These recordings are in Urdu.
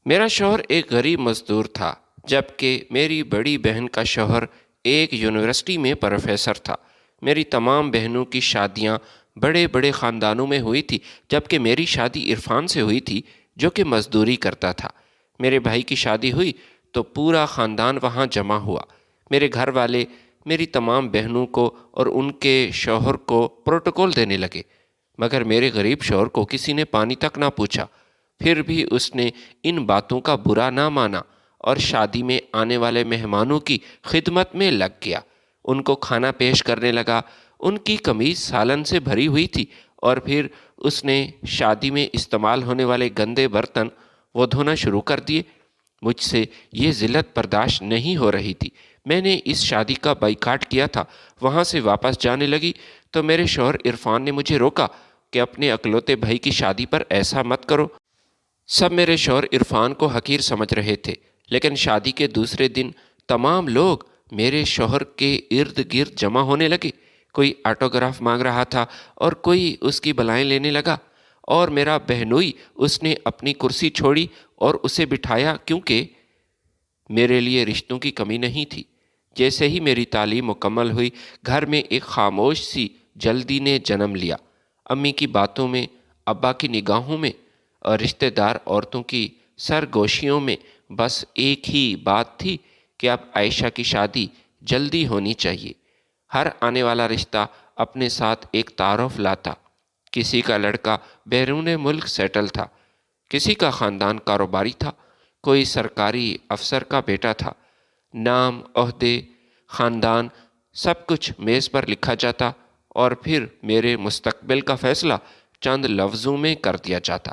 میرا شوہر ایک غریب مزدور تھا، جبکہ میری بڑی بہن کا شوہر ایک یونیورسٹی میں پروفیسر تھا۔ میری تمام بہنوں کی شادیاں بڑے بڑے خاندانوں میں ہوئی تھی، جبکہ میری شادی عرفان سے ہوئی تھی جو کہ مزدوری کرتا تھا۔ میرے بھائی کی شادی ہوئی تو پورا خاندان وہاں جمع ہوا۔ میرے گھر والے میری تمام بہنوں کو اور ان کے شوہر کو پروٹوکول دینے لگے، مگر میرے غریب شوہر کو کسی نے پانی تک نہ پوچھا۔ پھر بھی اس نے ان باتوں کا برا نہ مانا اور شادی میں آنے والے مہمانوں کی خدمت میں لگ گیا۔ ان کو کھانا پیش کرنے لگا۔ ان کی قمیض سالن سے بھری ہوئی تھی، اور پھر اس نے شادی میں استعمال ہونے والے گندے برتن وہ دھونا شروع کر دیے۔ مجھ سے یہ ذلت برداشت نہیں ہو رہی تھی۔ میں نے اس شادی کا بائیکاٹ کیا تھا۔ وہاں سے واپس جانے لگی تو میرے شوہر عرفان نے مجھے روکا کہ اپنے اکلوتے بھائی کی شادی پر ایسا مت کرو۔ سب میرے شوہر عرفان کو حقیر سمجھ رہے تھے، لیکن شادی کے دوسرے دن تمام لوگ میرے شوہر کے ارد گرد جمع ہونے لگے۔ کوئی آٹوگراف مانگ رہا تھا اور کوئی اس کی بلائیں لینے لگا، اور میرا بہنوئی اس نے اپنی کرسی چھوڑی اور اسے بٹھایا، کیونکہ میرے لیے رشتوں کی کمی نہیں تھی۔ جیسے ہی میری تعلیم مکمل ہوئی، گھر میں ایک خاموش سی جلدی نے جنم لیا۔ امی کی باتوں میں، ابا کی نگاہوں میں اور رشتہ دار عورتوں کی سرگوشیوں میں بس ایک ہی بات تھی کہ اب عائشہ کی شادی جلدی ہونی چاہیے۔ ہر آنے والا رشتہ اپنے ساتھ ایک تعارف لاتا۔ کسی کا لڑکا بیرون ملک سیٹل تھا، کسی کا خاندان کاروباری تھا، کوئی سرکاری افسر کا بیٹا تھا۔ نام، عہدے، خاندان، سب کچھ میز پر لکھا جاتا، اور پھر میرے مستقبل کا فیصلہ چند لفظوں میں کر دیا جاتا۔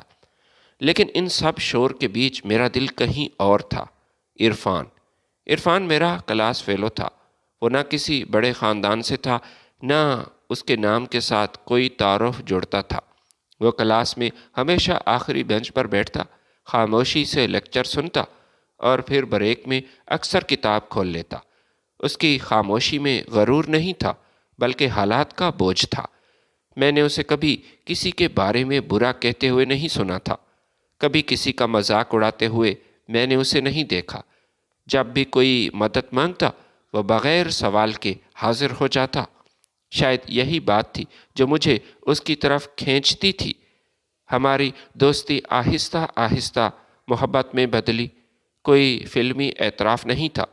لیکن ان سب شور کے بیچ میرا دل کہیں اور تھا۔ عرفان میرا کلاس فیلو تھا۔ وہ نہ کسی بڑے خاندان سے تھا، نہ اس کے نام کے ساتھ کوئی تعارف جڑتا تھا۔ وہ کلاس میں ہمیشہ آخری بینچ پر بیٹھتا، خاموشی سے لیکچر سنتا، اور پھر بریک میں اکثر کتاب کھول لیتا۔ اس کی خاموشی میں غرور نہیں تھا، بلکہ حالات کا بوجھ تھا۔ میں نے اسے کبھی کسی کے بارے میں برا کہتے ہوئے نہیں سنا تھا، کبھی کسی کا مذاق اڑاتے ہوئے میں نے اسے نہیں دیکھا۔ جب بھی کوئی مدد مانگتا، وہ بغیر سوال کے حاضر ہو جاتا۔ شاید یہی بات تھی جو مجھے اس کی طرف کھینچتی تھی۔ ہماری دوستی آہستہ آہستہ محبت میں بدلی۔ کوئی فلمی اعتراف نہیں تھا،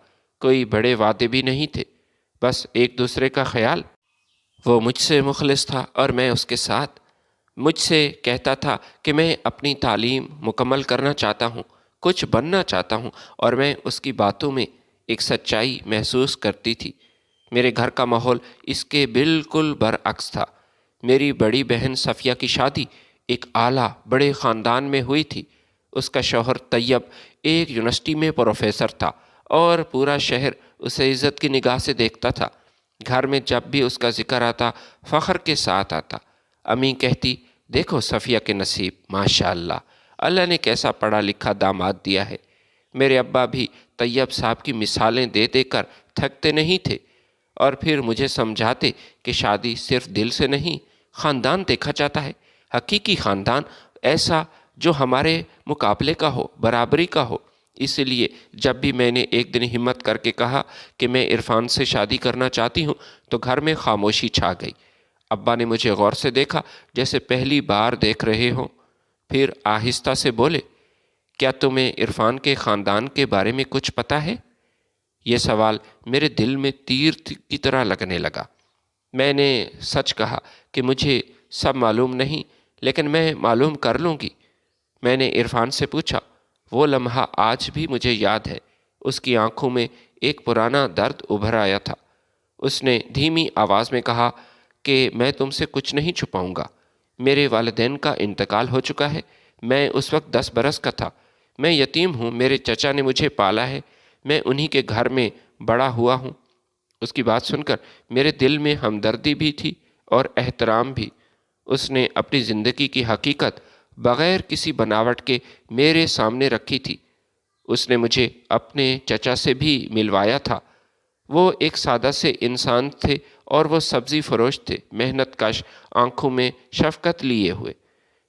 کوئی بڑے وعدے بھی نہیں تھے، بس ایک دوسرے کا خیال۔ وہ مجھ سے مخلص تھا اور میں اس کے ساتھ۔ مجھ سے کہتا تھا کہ میں اپنی تعلیم مکمل کرنا چاہتا ہوں، کچھ بننا چاہتا ہوں، اور میں اس کی باتوں میں ایک سچائی محسوس کرتی تھی۔ میرے گھر کا ماحول اس کے بالکل برعکس تھا۔ میری بڑی بہن صفیہ کی شادی ایک اعلیٰ بڑے خاندان میں ہوئی تھی۔ اس کا شوہر طیب ایک یونیورسٹی میں پروفیسر تھا، اور پورا شہر اسے عزت کی نگاہ سے دیکھتا تھا۔ گھر میں جب بھی اس کا ذکر آتا، فخر کے ساتھ آتا۔ امی کہتی، دیکھو صفیہ کے نصیب، ماشاءاللہ، اللہ نے کیسا پڑھا لکھا داماد دیا ہے۔ میرے ابا بھی طیب صاحب کی مثالیں دے دے کر تھکتے نہیں تھے، اور پھر مجھے سمجھاتے کہ شادی صرف دل سے نہیں، خاندان دیکھا جاتا ہے، حقیقی خاندان، ایسا جو ہمارے مقابلے کا ہو، برابری کا ہو۔ اس لیے جب بھی میں نے ایک دن ہمت کر کے کہا کہ میں عرفان سے شادی کرنا چاہتی ہوں، تو گھر میں خاموشی چھا گئی۔ ابا نے مجھے غور سے دیکھا، جیسے پہلی بار دیکھ رہے ہوں، پھر آہستہ سے بولے، کیا تمہیں عرفان کے خاندان کے بارے میں کچھ پتہ ہے؟ یہ سوال میرے دل میں تیر کی طرح لگنے لگا۔ میں نے سچ کہا کہ مجھے سب معلوم نہیں، لیکن میں معلوم کر لوں گی۔ میں نے عرفان سے پوچھا۔ وہ لمحہ آج بھی مجھے یاد ہے۔ اس کی آنکھوں میں ایک پرانا درد ابھر آیا تھا۔ اس نے دھیمی آواز میں کہا کہ میں تم سے کچھ نہیں چھپاؤں گا۔ میرے والدین کا انتقال ہو چکا ہے۔ میں اس وقت 10 برس کا تھا۔ میں یتیم ہوں، میرے چچا نے مجھے پالا ہے، میں انہی کے گھر میں بڑا ہوا ہوں۔ اس کی بات سن کر میرے دل میں ہمدردی بھی تھی اور احترام بھی۔ اس نے اپنی زندگی کی حقیقت بغیر کسی بناوٹ کے میرے سامنے رکھی تھی۔ اس نے مجھے اپنے چچا سے بھی ملوایا تھا۔ وہ ایک سادہ سے انسان تھے، اور وہ سبزی فروش تھے، محنت کش، آنکھوں میں شفقت لیے ہوئے۔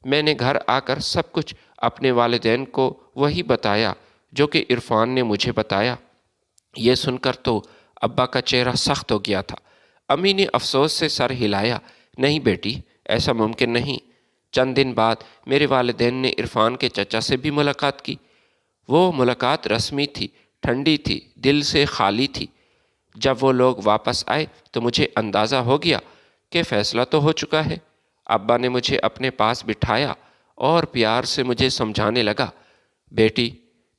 میں نے گھر آ کر سب کچھ اپنے والدین کو وہی بتایا جو کہ عرفان نے مجھے بتایا۔ یہ سن کر تو ابا کا چہرہ سخت ہو گیا تھا۔ امی نے افسوس سے سر ہلایا، نہیں بیٹی، ایسا ممکن نہیں۔ چند دن بعد میرے والدین نے عرفان کے چچا سے بھی ملاقات کی۔ وہ ملاقات رسمی تھی، ٹھنڈی تھی، دل سے خالی تھی۔ جب وہ لوگ واپس آئے تو مجھے اندازہ ہو گیا کہ فیصلہ تو ہو چکا ہے۔ ابا نے مجھے اپنے پاس بٹھایا اور پیار سے مجھے سمجھانے لگا، بیٹی،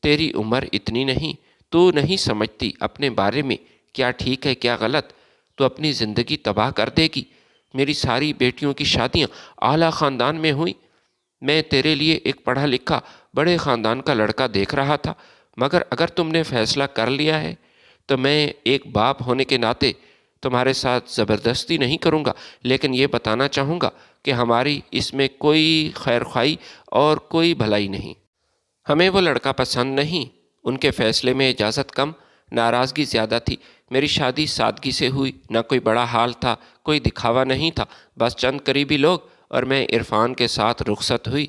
تیری عمر اتنی نہیں، تو نہیں سمجھتی اپنے بارے میں کیا ٹھیک ہے کیا غلط، تو اپنی زندگی تباہ کر دے گی۔ میری ساری بیٹیوں کی شادیاں اعلیٰ خاندان میں ہوئیں۔ میں تیرے لیے ایک پڑھا لکھا بڑے خاندان کا لڑکا دیکھ رہا تھا، مگر اگر تم نے فیصلہ کر لیا ہے تو میں ایک باپ ہونے کے ناطے تمہارے ساتھ زبردستی نہیں کروں گا، لیکن یہ بتانا چاہوں گا کہ ہماری اس میں کوئی خیر خواہی اور کوئی بھلائی نہیں۔ ہمیں وہ لڑکا پسند نہیں۔ ان کے فیصلے میں اجازت کم، ناراضگی زیادہ تھی۔ میری شادی سادگی سے ہوئی، نہ کوئی بڑا حال تھا، کوئی دکھاوا نہیں تھا، بس چند قریبی لوگ اور میں عرفان کے ساتھ رخصت ہوئی۔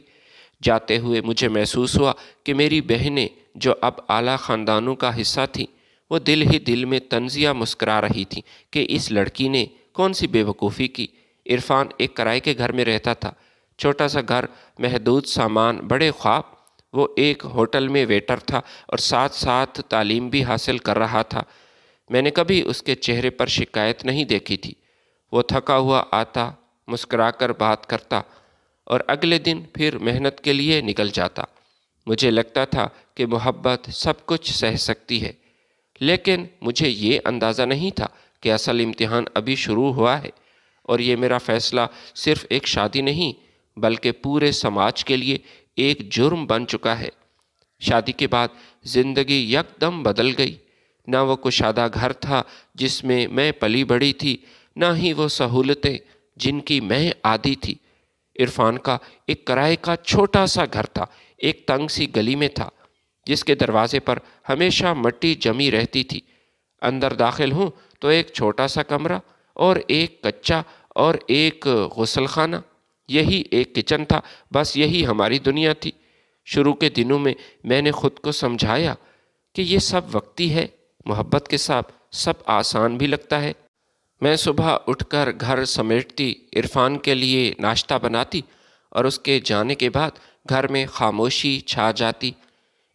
جاتے ہوئے مجھے محسوس ہوا کہ میری بہنیں جو اب اعلیٰ خاندانوں کا حصہ تھیں، وہ دل ہی دل میں طنزیہ مسکرا رہی تھیں کہ اس لڑکی نے کون سی بے وقوفی کی۔ عرفان ایک کرائے کے گھر میں رہتا تھا، چھوٹا سا گھر، محدود سامان، بڑے خواب۔ وہ ایک ہوٹل میں ویٹر تھا اور ساتھ ساتھ تعلیم بھی حاصل کر رہا تھا۔ میں نے کبھی اس کے چہرے پر شکایت نہیں دیکھی تھی۔ وہ تھکا ہوا آتا، مسکرا کر بات کرتا اور اگلے دن پھر محنت کے لیے نکل جاتا۔ مجھے لگتا تھا کہ محبت سب کچھ سہ سکتی ہے، لیکن مجھے یہ اندازہ نہیں تھا کہ اصل امتحان ابھی شروع ہوا ہے، اور یہ میرا فیصلہ صرف ایک شادی نہیں بلکہ پورے سماج کے لیے ایک جرم بن چکا ہے۔ شادی کے بعد زندگی یکدم بدل گئی۔ نہ وہ کشادہ گھر تھا جس میں میں پلی بڑھی تھی، نہ ہی وہ سہولتیں جن کی میں عادی تھی۔ عرفان کا ایک کرائے کا چھوٹا سا گھر تھا، ایک تنگ سی گلی میں تھا، جس کے دروازے پر ہمیشہ مٹی جمی رہتی تھی۔ اندر داخل ہوں تو ایک چھوٹا سا کمرہ اور ایک کچا اور ایک غسل خانہ، یہی ایک کچن تھا، بس یہی ہماری دنیا تھی۔ شروع کے دنوں میں میں نے خود کو سمجھایا کہ یہ سب وقتی ہے، محبت کے ساتھ سب آسان بھی لگتا ہے۔ میں صبح اٹھ کر گھر سمیٹتی، عرفان کے لیے ناشتہ بناتی اور اس کے جانے کے بعد گھر میں خاموشی چھا جاتی۔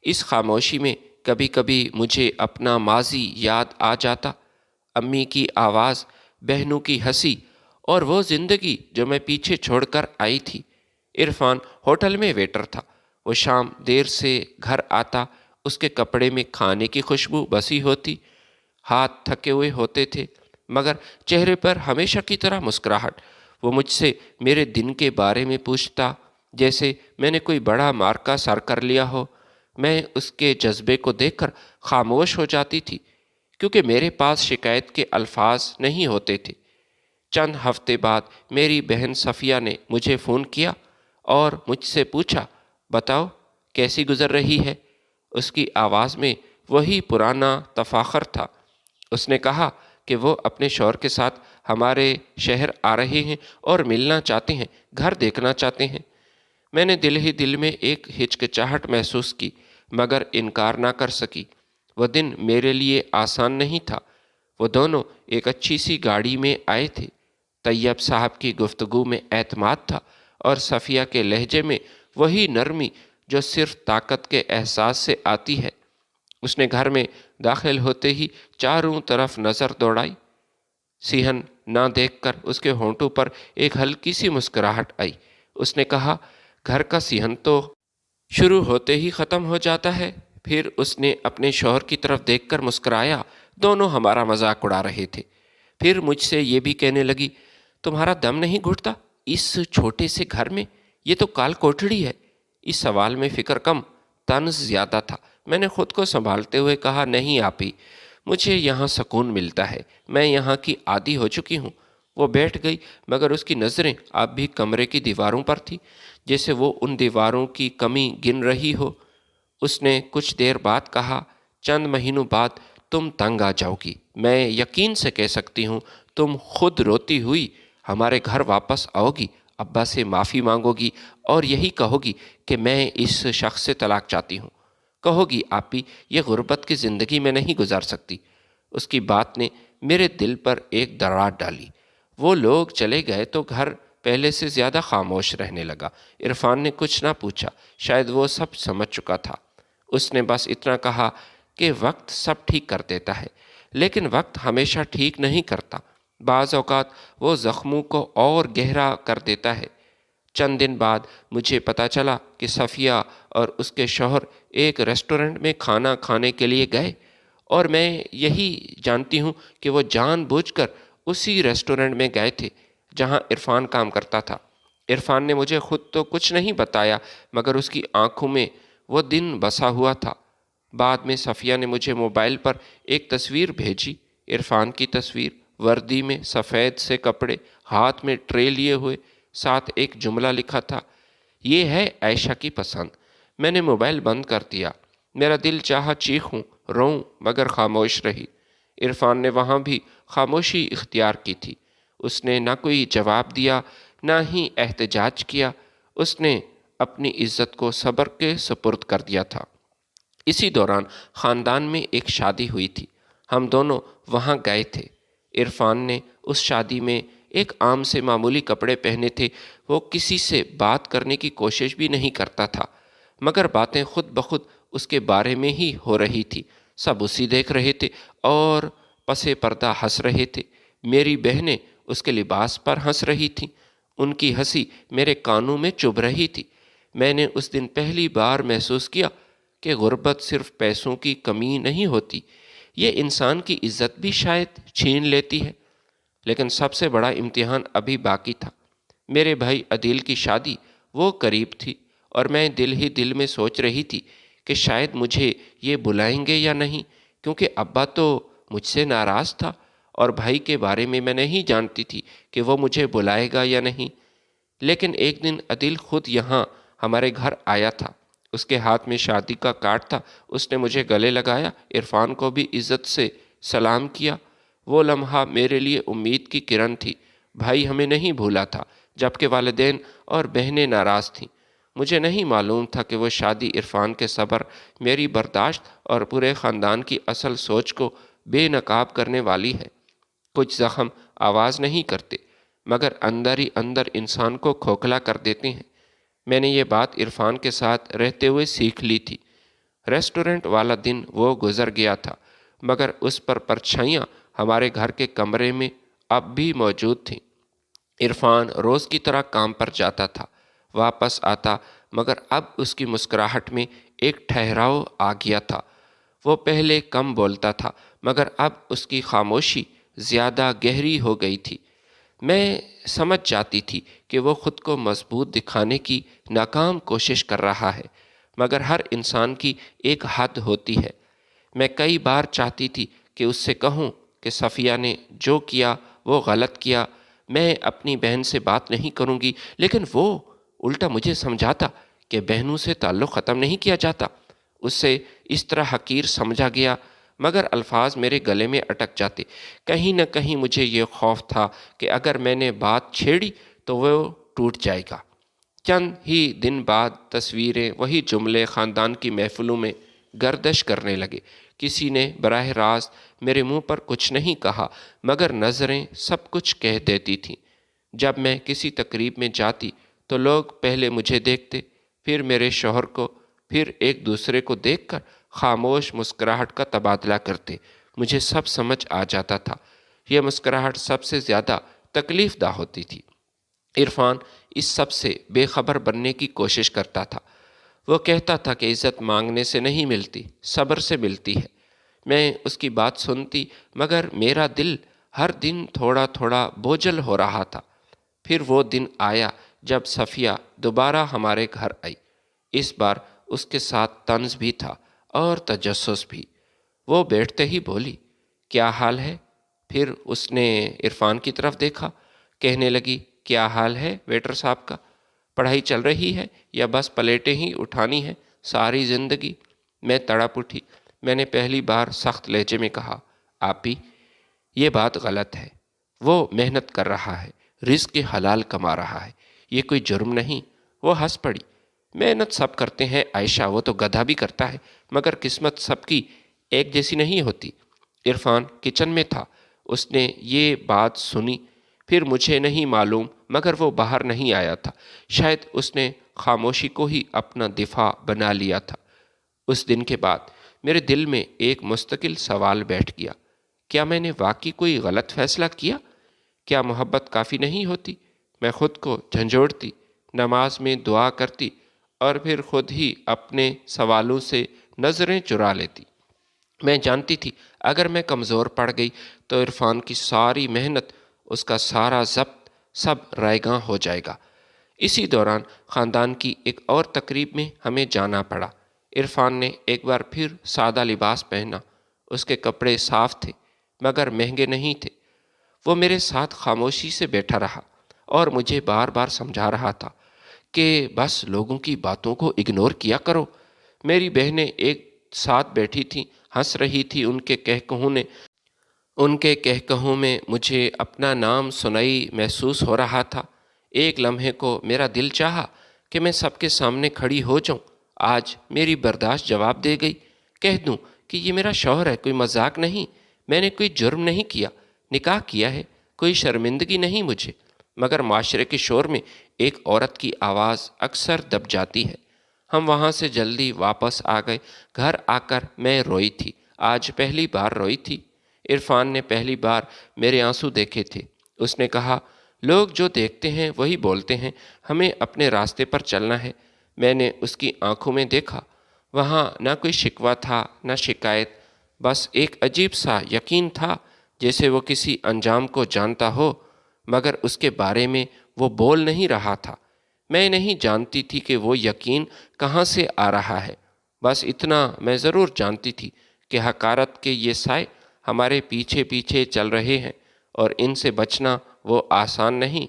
اس خاموشی میں کبھی کبھی مجھے اپنا ماضی یاد آ جاتا، امی کی آواز، بہنوں کی ہنسی اور وہ زندگی جو میں پیچھے چھوڑ کر آئی تھی۔ عرفان ہوٹل میں ویٹر تھا۔ وہ شام دیر سے گھر آتا، اس کے کپڑے میں کھانے کی خوشبو بسی ہوتی، ہاتھ تھکے ہوئے ہوتے تھے، مگر چہرے پر ہمیشہ کی طرح مسکراہٹ۔ وہ مجھ سے میرے دن کے بارے میں پوچھتا جیسے میں نے کوئی بڑا معرکہ سر کر لیا ہو۔ میں اس کے جذبے کو دیکھ کر خاموش ہو جاتی تھی، کیونکہ میرے پاس شکایت کے الفاظ نہیں ہوتے تھے۔ چند ہفتے بعد میری بہن صفیہ نے مجھے فون کیا اور مجھ سے پوچھا، بتاؤ کیسی گزر رہی ہے؟ اس کی آواز میں وہی پرانا تفاخر تھا۔ اس نے کہا کہ وہ اپنے شوہر کے ساتھ ہمارے شہر آ رہے ہیں اور ملنا چاہتے ہیں، گھر دیکھنا چاہتے ہیں۔ میں نے دل ہی دل میں ایک ہچکچاہٹ محسوس کی، مگر انکار نہ کر سکی۔ وہ دن میرے لیے آسان نہیں تھا۔ وہ دونوں ایک اچھی سی گاڑی میں آئے تھے۔ طیب صاحب کی گفتگو میں اعتماد تھا اور صفیہ کے لہجے میں وہی نرمی جو صرف طاقت کے احساس سے آتی ہے۔ اس نے گھر میں داخل ہوتے ہی چاروں طرف نظر دوڑائی۔ صحن نہ دیکھ کر اس کے ہونٹوں پر ایک ہلکی سی مسکراہٹ آئی۔ اس نے کہا، گھر کا صحن تو شروع ہوتے ہی ختم ہو جاتا ہے۔ پھر اس نے اپنے شوہر کی طرف دیکھ کر مسکرایا۔ دونوں ہمارا مذاق اڑا رہے تھے۔ پھر مجھ سے یہ بھی کہنے لگی، تمہارا دم نہیں گھٹتا اس چھوٹے سے گھر میں؟ یہ تو کال کوٹڑی ہے۔ اس سوال میں فکر کم، طنز زیادہ تھا۔ میں نے خود کو سنبھالتے ہوئے کہا، نہیں آپی، مجھے یہاں سکون ملتا ہے، میں یہاں کی عادی ہو چکی ہوں۔ وہ بیٹھ گئی، مگر اس کی نظریں اب بھی کمرے کی دیواروں پر تھی، جیسے وہ ان دیواروں کی کمی گن رہی ہو۔ اس نے کچھ دیر بعد کہا، چند مہینوں بعد تم تنگ آ جاؤ گی، میں یقین سے کہہ سکتی ہوں۔ تم خود روتی ہوئی ہمارے گھر واپس آؤ گی، ابا سے معافی مانگو گی اور یہی کہو گی کہ میں اس شخص سے طلاق چاہتی ہوں۔ کہو گی آپی یہ غربت کی زندگی میں نہیں گزار سکتی۔ اس کی بات نے میرے دل پر ایک دراڑ ڈالی۔ وہ لوگ چلے گئے تو گھر پہلے سے زیادہ خاموش رہنے لگا۔ عرفان نے کچھ نہ پوچھا، شاید وہ سب سمجھ چکا تھا۔ اس نے بس اتنا کہا کہ وقت سب ٹھیک کر دیتا ہے، لیکن وقت ہمیشہ ٹھیک نہیں کرتا۔ بعض اوقات وہ زخموں کو اور گہرا کر دیتا ہے۔ چند دن بعد مجھے پتہ چلا کہ صفیہ اور اس کے شوہر ایک ریسٹورنٹ میں کھانا کھانے کے لیے گئے، اور میں یہی جانتی ہوں کہ وہ جان بوجھ کر اسی ریسٹورنٹ میں گئے تھے جہاں عرفان کام کرتا تھا۔ عرفان نے مجھے خود تو کچھ نہیں بتایا، مگر اس کی آنکھوں میں وہ دن بسا ہوا تھا۔ بعد میں صفیہ نے مجھے موبائل پر ایک تصویر بھیجی، عرفان کی تصویر، وردی میں، سفید سے کپڑے، ہاتھ میں ٹرے لیے ہوئے، ساتھ ایک جملہ لکھا تھا، یہ ہے عائشہ کی پسند۔ میں نے موبائل بند کر دیا۔ میرا دل چاہا چیخوں، روؤں، مگر خاموش رہی۔ عرفان نے وہاں بھی خاموشی اختیار کی تھی۔ اس نے نہ کوئی جواب دیا، نہ ہی احتجاج کیا۔ اس نے اپنی عزت کو صبر کے سپرد کر دیا تھا۔ اسی دوران خاندان میں ایک شادی ہوئی تھی۔ ہم دونوں وہاں گئے تھے۔ عرفان نے اس شادی میں ایک عام سے معمولی کپڑے پہنے تھے۔ وہ کسی سے بات کرنے کی کوشش بھی نہیں کرتا تھا، مگر باتیں خود بخود اس کے بارے میں ہی ہو رہی تھی۔ سب اسی دیکھ رہے تھے اور پس پردہ ہنس رہے تھے۔ میری بہنیں اس کے لباس پر ہنس رہی تھیں۔ ان کی ہنسی میرے کانوں میں چبھ رہی تھی۔ میں نے اس دن پہلی بار محسوس کیا کہ غربت صرف پیسوں کی کمی نہیں ہوتی، یہ انسان کی عزت بھی شاید چھین لیتی ہے۔ لیکن سب سے بڑا امتحان ابھی باقی تھا۔ میرے بھائی عدیل کی شادی وہ قریب تھی، اور میں دل ہی دل میں سوچ رہی تھی کہ شاید مجھے یہ بلائیں گے یا نہیں، کیونکہ ابا تو مجھ سے ناراض تھا، اور بھائی کے بارے میں نہیں جانتی تھی کہ وہ مجھے بلائے گا یا نہیں۔ لیکن ایک دن عدیل خود یہاں ہمارے گھر آیا تھا۔ اس کے ہاتھ میں شادی کا کارڈ تھا۔ اس نے مجھے گلے لگایا، عرفان کو بھی عزت سے سلام کیا۔ وہ لمحہ میرے لیے امید کی کرن تھی۔ بھائی ہمیں نہیں بھولا تھا، جبکہ والدین اور بہنیں ناراض تھیں۔ مجھے نہیں معلوم تھا کہ وہ شادی عرفان کے صبر، میری برداشت اور پورے خاندان کی اصل سوچ کو بے نقاب کرنے والی ہے۔ کچھ زخم آواز نہیں کرتے، مگر اندر ہی اندر انسان کو کھوکھلا کر دیتے ہیں۔ میں نے یہ بات عرفان کے ساتھ رہتے ہوئے سیکھ لی تھی۔ ریسٹورنٹ والا دن وہ گزر گیا تھا، مگر اس پر پرچھائیاں ہمارے گھر کے کمرے میں اب بھی موجود تھیں۔ عرفان روز کی طرح کام پر جاتا تھا، واپس آتا، مگر اب اس کی مسکراہٹ میں ایک ٹھہراؤ آ گیا تھا۔ وہ پہلے کم بولتا تھا، مگر اب اس کی خاموشی زیادہ گہری ہو گئی تھی۔ میں سمجھ جاتی تھی کہ وہ خود کو مضبوط دکھانے کی ناکام کوشش کر رہا ہے، مگر ہر انسان کی ایک حد ہوتی ہے۔ میں کئی بار چاہتی تھی کہ اس سے کہوں کہ صفیہ نے جو کیا وہ غلط کیا، میں اپنی بہن سے بات نہیں کروں گی، لیکن وہ الٹا مجھے سمجھاتا کہ بہنوں سے تعلق ختم نہیں کیا جاتا۔ اس سے اس طرح حقیر سمجھا گیا، مگر الفاظ میرے گلے میں اٹک جاتے۔ کہیں نہ کہیں مجھے یہ خوف تھا کہ اگر میں نے بات چھیڑی تو وہ ٹوٹ جائے گا۔ چند ہی دن بعد تصویریں، وہی جملے خاندان کی محفلوں میں گردش کرنے لگے۔ کسی نے براہ راست میرے منہ پر کچھ نہیں کہا، مگر نظریں سب کچھ کہہ دیتی تھیں۔ جب میں کسی تقریب میں جاتی تو لوگ پہلے مجھے دیکھتے، پھر میرے شوہر کو، پھر ایک دوسرے کو دیکھ کر خاموش مسکراہٹ کا تبادلہ کرتے۔ مجھے سب سمجھ آ جاتا تھا۔ یہ مسکراہٹ سب سے زیادہ تکلیف دہ ہوتی تھی۔ عرفان اس سب سے بے خبر بننے کی کوشش کرتا تھا۔ وہ کہتا تھا کہ عزت مانگنے سے نہیں ملتی، صبر سے ملتی ہے۔ میں اس کی بات سنتی، مگر میرا دل ہر دن تھوڑا تھوڑا بوجھل ہو رہا تھا۔ پھر وہ دن آیا جب صفیہ دوبارہ ہمارے گھر آئی۔ اس بار اس کے ساتھ طنز بھی تھا اور تجسس بھی۔ وہ بیٹھتے ہی بولی، کیا حال ہے؟ پھر اس نے عرفان کی طرف دیکھا، کہنے لگی، کیا حال ہے ویٹر صاحب کا؟ پڑھائی چل رہی ہے یا بس پلیٹیں ہی اٹھانی ہیں ساری زندگی؟ میں تڑپ اٹھی۔ میں نے پہلی بار سخت لہجے میں کہا، آپی یہ بات غلط ہے۔ وہ محنت کر رہا ہے، رزق حلال کما رہا ہے، یہ کوئی جرم نہیں۔ وہ ہنس پڑی۔ محنت سب کرتے ہیں عائشہ، وہ تو گدھا بھی کرتا ہے، مگر قسمت سب کی ایک جیسی نہیں ہوتی۔ عرفان کچن میں تھا، اس نے یہ بات سنی، پھر مجھے نہیں معلوم مگر وہ باہر نہیں آیا تھا۔ شاید اس نے خاموشی کو ہی اپنا دفاع بنا لیا تھا۔ اس دن کے بعد میرے دل میں ایک مستقل سوال بیٹھ گیا، کیا میں نے واقعی کوئی غلط فیصلہ کیا؟ کیا محبت کافی نہیں ہوتی؟ میں خود کو جھنجھوڑتی، نماز میں دعا کرتی اور پھر خود ہی اپنے سوالوں سے نظریں چرا لیتی۔ میں جانتی تھی اگر میں کمزور پڑ گئی تو عرفان کی ساری محنت، اس کا سارا ضبط سب رائیگاں ہو جائے گا۔ اسی دوران خاندان کی ایک اور تقریب میں ہمیں جانا پڑا۔ عرفان نے ایک بار پھر سادہ لباس پہنا، اس کے کپڑے صاف تھے مگر مہنگے نہیں تھے۔ وہ میرے ساتھ خاموشی سے بیٹھا رہا اور مجھے بار بار سمجھا رہا تھا کہ بس لوگوں کی باتوں کو اگنور کیا کرو۔ میری بہنیں ایک ساتھ بیٹھی تھیں، ہنس رہی تھی، ان کے کہکہوں میں مجھے اپنا نام سنائی محسوس ہو رہا تھا۔ ایک لمحے کو میرا دل چاہا کہ میں سب کے سامنے کھڑی ہو جاؤں۔ آج میری برداشت جواب دے گئی، کہہ دوں کہ یہ میرا شوہر ہے، کوئی مذاق نہیں، میں نے کوئی جرم نہیں کیا، نکاح کیا ہے، کوئی شرمندگی نہیں مجھے۔ مگر معاشرے کے شور میں ایک عورت کی آواز اکثر دب جاتی ہے۔ ہم وہاں سے جلدی واپس آ گئے۔ گھر آ کر میں روئی تھی، آج پہلی بار روئی تھی۔ عرفان نے پہلی بار میرے آنسو دیکھے تھے۔ اس نے کہا، لوگ جو دیکھتے ہیں وہی بولتے ہیں، ہمیں اپنے راستے پر چلنا ہے۔ میں نے اس کی آنکھوں میں دیکھا، وہاں نہ کوئی شکوہ تھا نہ شکایت، بس ایک عجیب سا یقین تھا، جیسے وہ کسی انجام کو جانتا ہو مگر اس کے بارے میں وہ بول نہیں رہا تھا۔ میں نہیں جانتی تھی کہ وہ یقین کہاں سے آ رہا ہے، بس اتنا میں ضرور جانتی تھی کہ حقارت کے یہ سائے ہمارے پیچھے پیچھے چل رہے ہیں اور ان سے بچنا وہ آسان نہیں،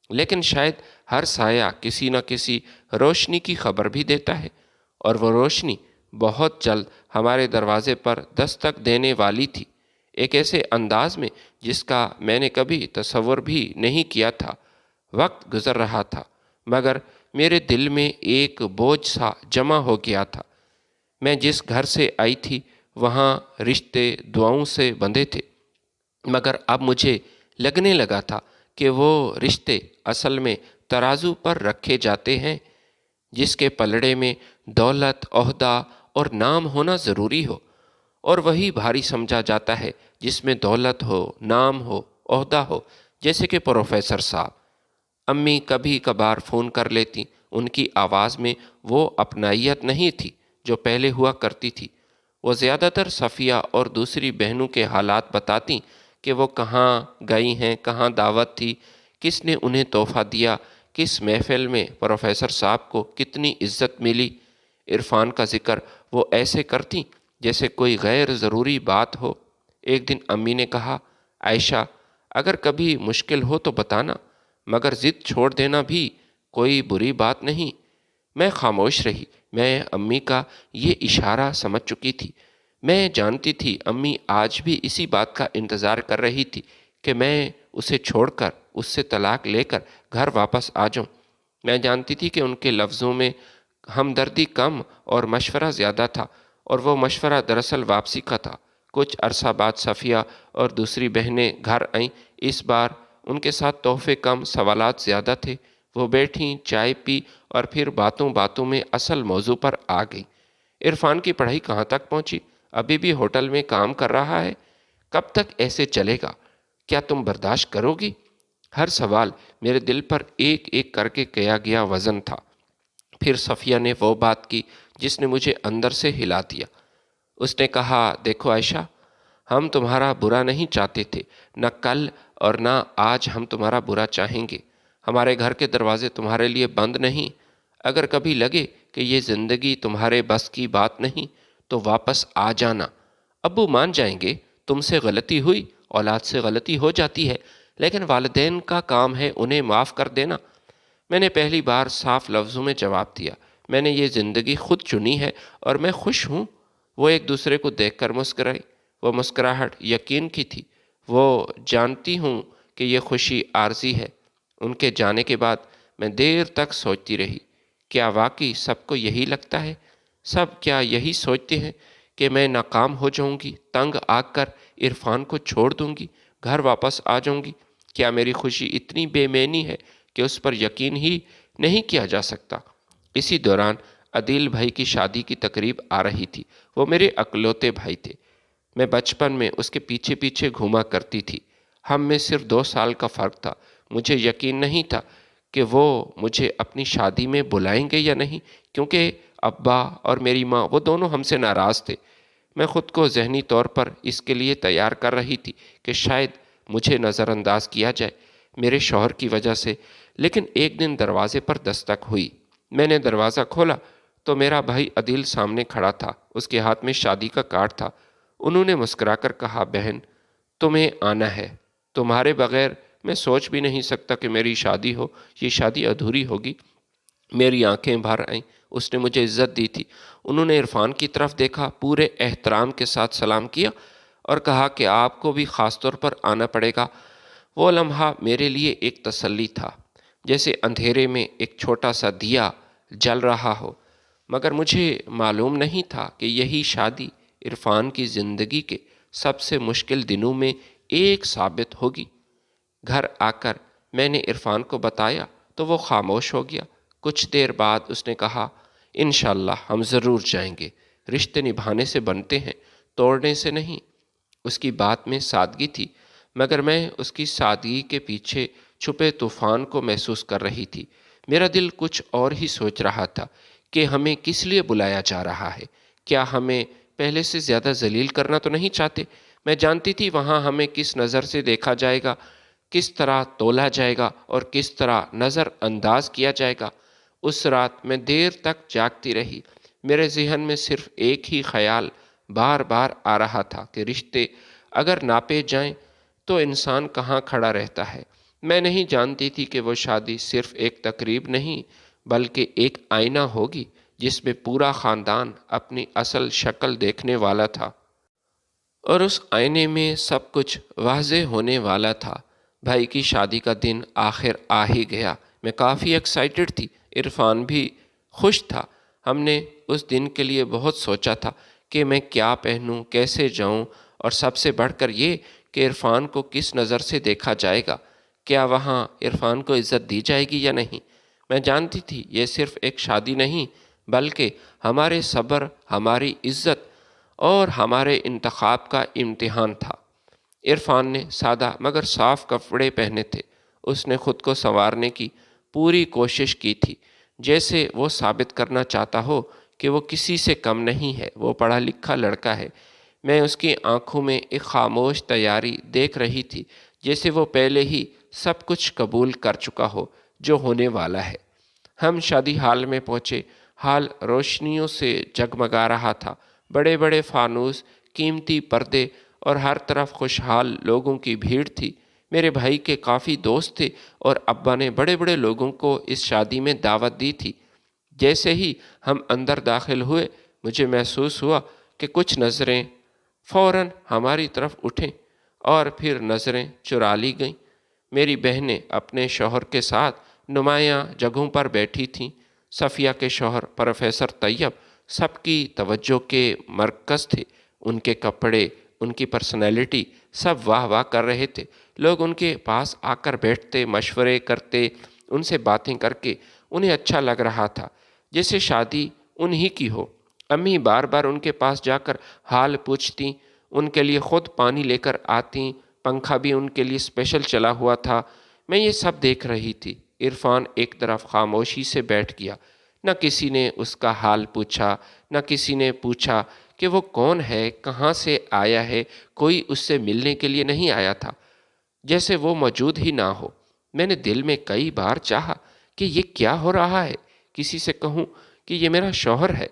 لیکن شاید ہر سایہ کسی نہ کسی روشنی کی خبر بھی دیتا ہے، اور وہ روشنی بہت جلد ہمارے دروازے پر دستک دینے والی تھی، ایک ایسے انداز میں جس کا میں نے کبھی تصور بھی نہیں کیا تھا۔ وقت گزر رہا تھا مگر میرے دل میں ایک بوجھ سا جمع ہو گیا تھا۔ میں جس گھر سے آئی تھی وہاں رشتے دعاؤں سے بندھے تھے، مگر اب مجھے لگنے لگا تھا کہ وہ رشتے اصل میں ترازو پر رکھے جاتے ہیں، جس کے پلڑے میں دولت، عہدہ اور نام ہونا ضروری ہو، اور وہی بھاری سمجھا جاتا ہے جس میں دولت ہو، نام ہو، عہدہ ہو، جیسے کہ پروفیسر صاحب۔ امی کبھی کبھار فون کر لیتی، ان کی آواز میں وہ اپنائیت نہیں تھی جو پہلے ہوا کرتی تھی۔ وہ زیادہ تر صفیہ اور دوسری بہنوں کے حالات بتاتی کہ وہ کہاں گئی ہیں، کہاں دعوت تھی، کس نے انہیں تحفہ دیا، کس محفل میں پروفیسر صاحب کو کتنی عزت ملی۔ عرفان کا ذکر وہ ایسے کرتی جیسے کوئی غیر ضروری بات ہو۔ ایک دن امی نے کہا، عائشہ اگر کبھی مشکل ہو تو بتانا، مگر ضد چھوڑ دینا بھی کوئی بری بات نہیں۔ میں خاموش رہی۔ میں امی کا یہ اشارہ سمجھ چکی تھی۔ میں جانتی تھی امی آج بھی اسی بات کا انتظار کر رہی تھی کہ میں اسے چھوڑ کر، اس سے طلاق لے کر گھر واپس آ جاؤں۔ میں جانتی تھی کہ ان کے لفظوں میں ہمدردی کم اور مشورہ زیادہ تھا، اور وہ مشورہ دراصل واپسی کا تھا۔ کچھ عرصہ بعد صفیہ اور دوسری بہنیں گھر آئیں۔ اس بار ان کے ساتھ تحفے کم، سوالات زیادہ تھے۔ وہ بیٹھیں، چائے پی اور پھر باتوں باتوں میں اصل موضوع پر آ گئی۔ عرفان کی پڑھائی کہاں تک پہنچی؟ ابھی بھی ہوٹل میں کام کر رہا ہے؟ کب تک ایسے چلے گا؟ کیا تم برداشت کرو گی؟ ہر سوال میرے دل پر ایک ایک کر کے کیا گیا وزن تھا۔ پھر صفیہ نے وہ بات کی جس نے مجھے اندر سے ہلا دیا۔ اس نے کہا، دیکھو عائشہ، ہم تمہارا برا نہیں چاہتے تھے، نہ کل اور نہ آج ہم تمہارا برا چاہیں گے۔ ہمارے گھر کے دروازے تمہارے لیے بند نہیں۔ اگر کبھی لگے کہ یہ زندگی تمہارے بس کی بات نہیں تو واپس آ جانا، ابو مان جائیں گے۔ تم سے غلطی ہوئی، اولاد سے غلطی ہو جاتی ہے، لیکن والدین کا کام ہے انہیں معاف کر دینا۔ میں نے پہلی بار صاف لفظوں میں جواب دیا، میں نے یہ زندگی خود چنی ہے اور میں خوش ہوں۔ وہ ایک دوسرے کو دیکھ کر مسکرائی۔ وہ مسکراہٹ یقین کی تھی۔ وہ جانتی ہوں کہ یہ خوشی عارضی ہے۔ ان کے جانے کے بعد میں دیر تک سوچتی رہی، کیا واقعی سب کو یہی لگتا ہے؟ سب کیا یہی سوچتے ہیں کہ میں ناکام ہو جاؤں گی، تنگ آ کر عرفان کو چھوڑ دوں گی، گھر واپس آ جاؤں گی؟ کیا میری خوشی اتنی بے معنی ہے کہ اس پر یقین ہی نہیں کیا جا سکتا؟ اسی دوران عدیل بھائی کی شادی کی تقریب آ رہی تھی۔ وہ میرے اکلوتے بھائی تھے۔ میں بچپن میں اس کے پیچھے پیچھے گھوما کرتی تھی۔ ہم میں صرف 2 سال کا فرق تھا۔ مجھے یقین نہیں تھا کہ وہ مجھے اپنی شادی میں بلائیں گے یا نہیں، کیونکہ ابا اور میری ماں وہ دونوں ہم سے ناراض تھے۔ میں خود کو ذہنی طور پر اس کے لیے تیار کر رہی تھی کہ شاید مجھے نظر انداز کیا جائے میرے شوہر کی وجہ سے۔ لیکن ایک دن دروازے پر دستک ہوئی۔ میں نے دروازہ کھولا تو میرا بھائی عدیل سامنے کھڑا تھا۔ اس کے ہاتھ میں شادی کا کارڈ تھا۔ انہوں نے مسکرا کر کہا، بہن تمہیں آنا ہے، تمہارے بغیر میں سوچ بھی نہیں سکتا کہ میری شادی ہو، یہ شادی ادھوری ہوگی۔ میری آنکھیں بھر آئیں۔ اس نے مجھے عزت دی تھی۔ انہوں نے عرفان کی طرف دیکھا، پورے احترام کے ساتھ سلام کیا اور کہا کہ آپ کو بھی خاص طور پر آنا پڑے گا۔ وہ لمحہ میرے لیے ایک تسلی تھا، جیسے اندھیرے میں ایک چھوٹا سا دیا جل رہا ہو۔ مگر مجھے معلوم نہیں تھا کہ یہی شادی عرفان کی زندگی کے سب سے مشکل دنوں میں ایک ثابت ہوگی۔ گھر آ کر میں نے عرفان کو بتایا تو وہ خاموش ہو گیا۔ کچھ دیر بعد اس نے کہا، انشاءاللہ ہم ضرور جائیں گے۔ رشتے نبھانے سے بنتے ہیں، توڑنے سے نہیں۔ اس کی بات میں سادگی تھی، مگر میں اس کی سادگی کے پیچھے چھپے طوفان کو محسوس کر رہی تھی۔ میرا دل کچھ اور ہی سوچ رہا تھا کہ ہمیں کس لیے بلایا جا رہا ہے۔ کیا ہمیں پہلے سے زیادہ ذلیل کرنا تو نہیں چاہتے؟ میں جانتی تھی وہاں ہمیں کس نظر سے دیکھا جائے گا، کس طرح تولا جائے گا اور کس طرح نظر انداز کیا جائے گا۔ اس رات میں دیر تک جاگتی رہی۔ میرے ذہن میں صرف ایک ہی خیال بار بار آ رہا تھا کہ رشتے اگر ناپے جائیں تو انسان کہاں کھڑا رہتا ہے۔ میں نہیں جانتی تھی کہ وہ شادی صرف ایک تقریب نہیں بلکہ ایک آئینہ ہوگی جس میں پورا خاندان اپنی اصل شکل دیکھنے والا تھا، اور اس آئینے میں سب کچھ واضح ہونے والا تھا۔ بھائی کی شادی کا دن آخر آ ہی گیا۔ میں کافی ایکسائٹڈ تھی، عرفان بھی خوش تھا۔ ہم نے اس دن کے لیے بہت سوچا تھا کہ میں کیا پہنوں، کیسے جاؤں، اور سب سے بڑھ کر یہ کہ عرفان کو کس نظر سے دیکھا جائے گا، کیا وہاں عرفان کو عزت دی جائے گی یا نہیں۔ میں جانتی تھی یہ صرف ایک شادی نہیں بلکہ ہمارے صبر، ہماری عزت اور ہمارے انتخاب کا امتحان تھا۔ عرفان نے سادہ مگر صاف کپڑے پہنے تھے۔ اس نے خود کو سنوارنے کی پوری کوشش کی تھی، جیسے وہ ثابت کرنا چاہتا ہو کہ وہ کسی سے کم نہیں ہے، وہ پڑھا لکھا لڑکا ہے۔ میں اس کی آنکھوں میں ایک خاموش تیاری دیکھ رہی تھی، جیسے وہ پہلے ہی سب کچھ قبول کر چکا ہو جو ہونے والا ہے۔ ہم شادی ہال میں پہنچے۔ ہال روشنیوں سے جگمگا رہا تھا۔ بڑے بڑے فانوس، قیمتی پردے اور ہر طرف خوشحال لوگوں کی بھیڑ تھی۔ میرے بھائی کے کافی دوست تھے اور ابا نے بڑے بڑے لوگوں کو اس شادی میں دعوت دی تھی۔ جیسے ہی ہم اندر داخل ہوئے، مجھے محسوس ہوا کہ کچھ نظریں فوراً ہماری طرف اٹھیں اور پھر نظریں چرا لی گئیں۔ میری بہنیں اپنے شوہر کے ساتھ نمایاں جگہوں پر بیٹھی تھیں۔ صفیہ کے شوہر پروفیسر طیب سب کی توجہ کے مرکز تھے۔ ان کے کپڑے، ان کی پرسنالٹی، سب واہ واہ کر رہے تھے۔ لوگ ان کے پاس آ کر بیٹھتے، مشورے کرتے، ان سے باتیں کر کے انہیں اچھا لگ رہا تھا، جیسے شادی انہی کی ہو۔ امی بار بار ان کے پاس جا کر حال پوچھتیں، ان کے لیے خود پانی لے کر آتیں، پنکھا بھی ان کے لیے اسپیشل چلا ہوا تھا۔ میں یہ سب دیکھ رہی تھی۔ عرفان ایک طرف خاموشی سے بیٹھ گیا۔ نہ کسی نے اس کا حال پوچھا، نہ کسی نے پوچھا کہ وہ کون ہے، کہاں سے آیا ہے۔ کوئی اس سے ملنے کے لیے نہیں آیا تھا، جیسے وہ موجود ہی نہ ہو۔ میں نے دل میں کئی بار چاہا کہ یہ کیا ہو رہا ہے، کسی سے کہوں کہ یہ میرا شوہر ہے،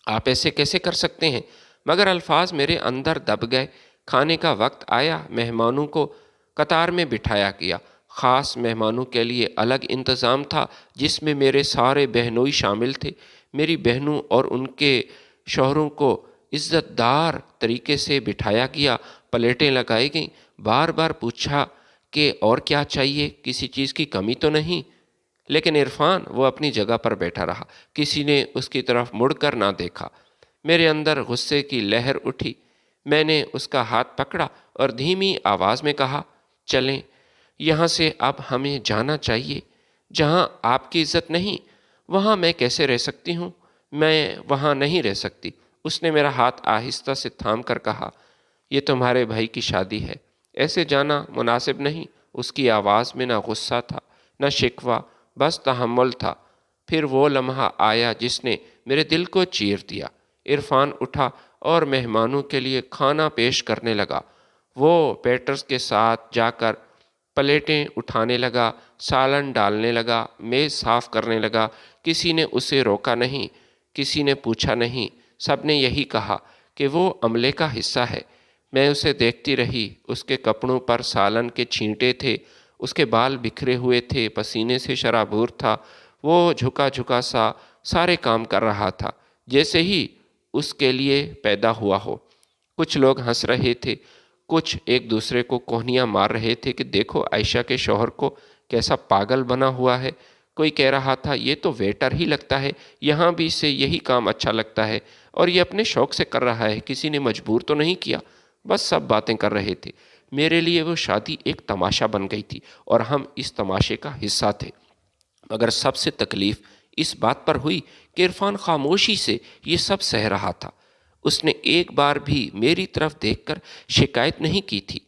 آپ ایسے کیسے کر سکتے ہیں، مگر الفاظ میرے اندر دب گئے۔ کھانے کا وقت آیا۔ مہمانوں کو قطار میں بٹھایا گیا۔ خاص مہمانوں کے لیے الگ انتظام تھا، جس میں میرے سارے بہنوئی شامل تھے۔ میری بہنوں اور ان کے شوہروں کو عزت دار طریقے سے بٹھایا گیا، پلیٹیں لگائی گئیں۔ بار بار پوچھا کہ اور کیا چاہیے، کسی چیز کی کمی تو نہیں۔ لیکن عرفان وہ اپنی جگہ پر بیٹھا رہا، کسی نے اس کی طرف مڑ کر نہ دیکھا۔ میرے اندر غصے کی لہر اٹھی۔ میں نے اس کا ہاتھ پکڑا اور دھیمی آواز میں کہا، چلیں یہاں سے، اب ہمیں جانا چاہیے۔ جہاں آپ کی عزت نہیں وہاں میں کیسے رہ سکتی ہوں؟ میں وہاں نہیں رہ سکتی۔ اس نے میرا ہاتھ آہستہ سے تھام کر کہا، یہ تمہارے بھائی کی شادی ہے، ایسے جانا مناسب نہیں۔ اس کی آواز میں نہ غصہ تھا نہ شکوہ، بس تحمل تھا۔ پھر وہ لمحہ آیا جس نے میرے دل کو چیر دیا۔ عرفان اٹھا اور مہمانوں کے لیے کھانا پیش کرنے لگا۔ وہ پیٹرز کے ساتھ جا کر پلیٹیں اٹھانے لگا، سالن ڈالنے لگا، میز صاف کرنے لگا۔ کسی نے اسے روکا نہیں، کسی نے پوچھا نہیں، سب نے یہی کہا کہ وہ عملے کا حصہ ہے۔ میں اسے دیکھتی رہی۔ اس کے کپڑوں پر سالن کے چھینٹے تھے، اس کے بال بکھرے ہوئے تھے، پسینے سے شرابور تھا۔ وہ جھکا جھکا سا سارے کام کر رہا تھا جیسے ہی اس کے لیے پیدا ہوا ہو۔ کچھ لوگ ہنس رہے تھے، کچھ ایک دوسرے کو کوہنیاں مار رہے تھے کہ دیکھو عائشہ کے شوہر کو کیسا پاگل بنا ہوا ہے۔ کوئی کہہ رہا تھا، یہ تو ویٹر ہی لگتا ہے، یہاں بھی اسے یہی کام اچھا لگتا ہے اور یہ اپنے شوق سے کر رہا ہے، کسی نے مجبور تو نہیں کیا۔ بس سب باتیں کر رہے تھے۔ میرے لیے وہ شادی ایک تماشا بن گئی تھی اور ہم اس تماشے کا حصہ تھے۔ مگر سب سے تکلیف اس بات پر ہوئی کہ عرفان خاموشی سے یہ سب سہ رہا تھا۔ اس نے ایک بار بھی میری طرف دیکھ کر شکایت نہیں کی تھی۔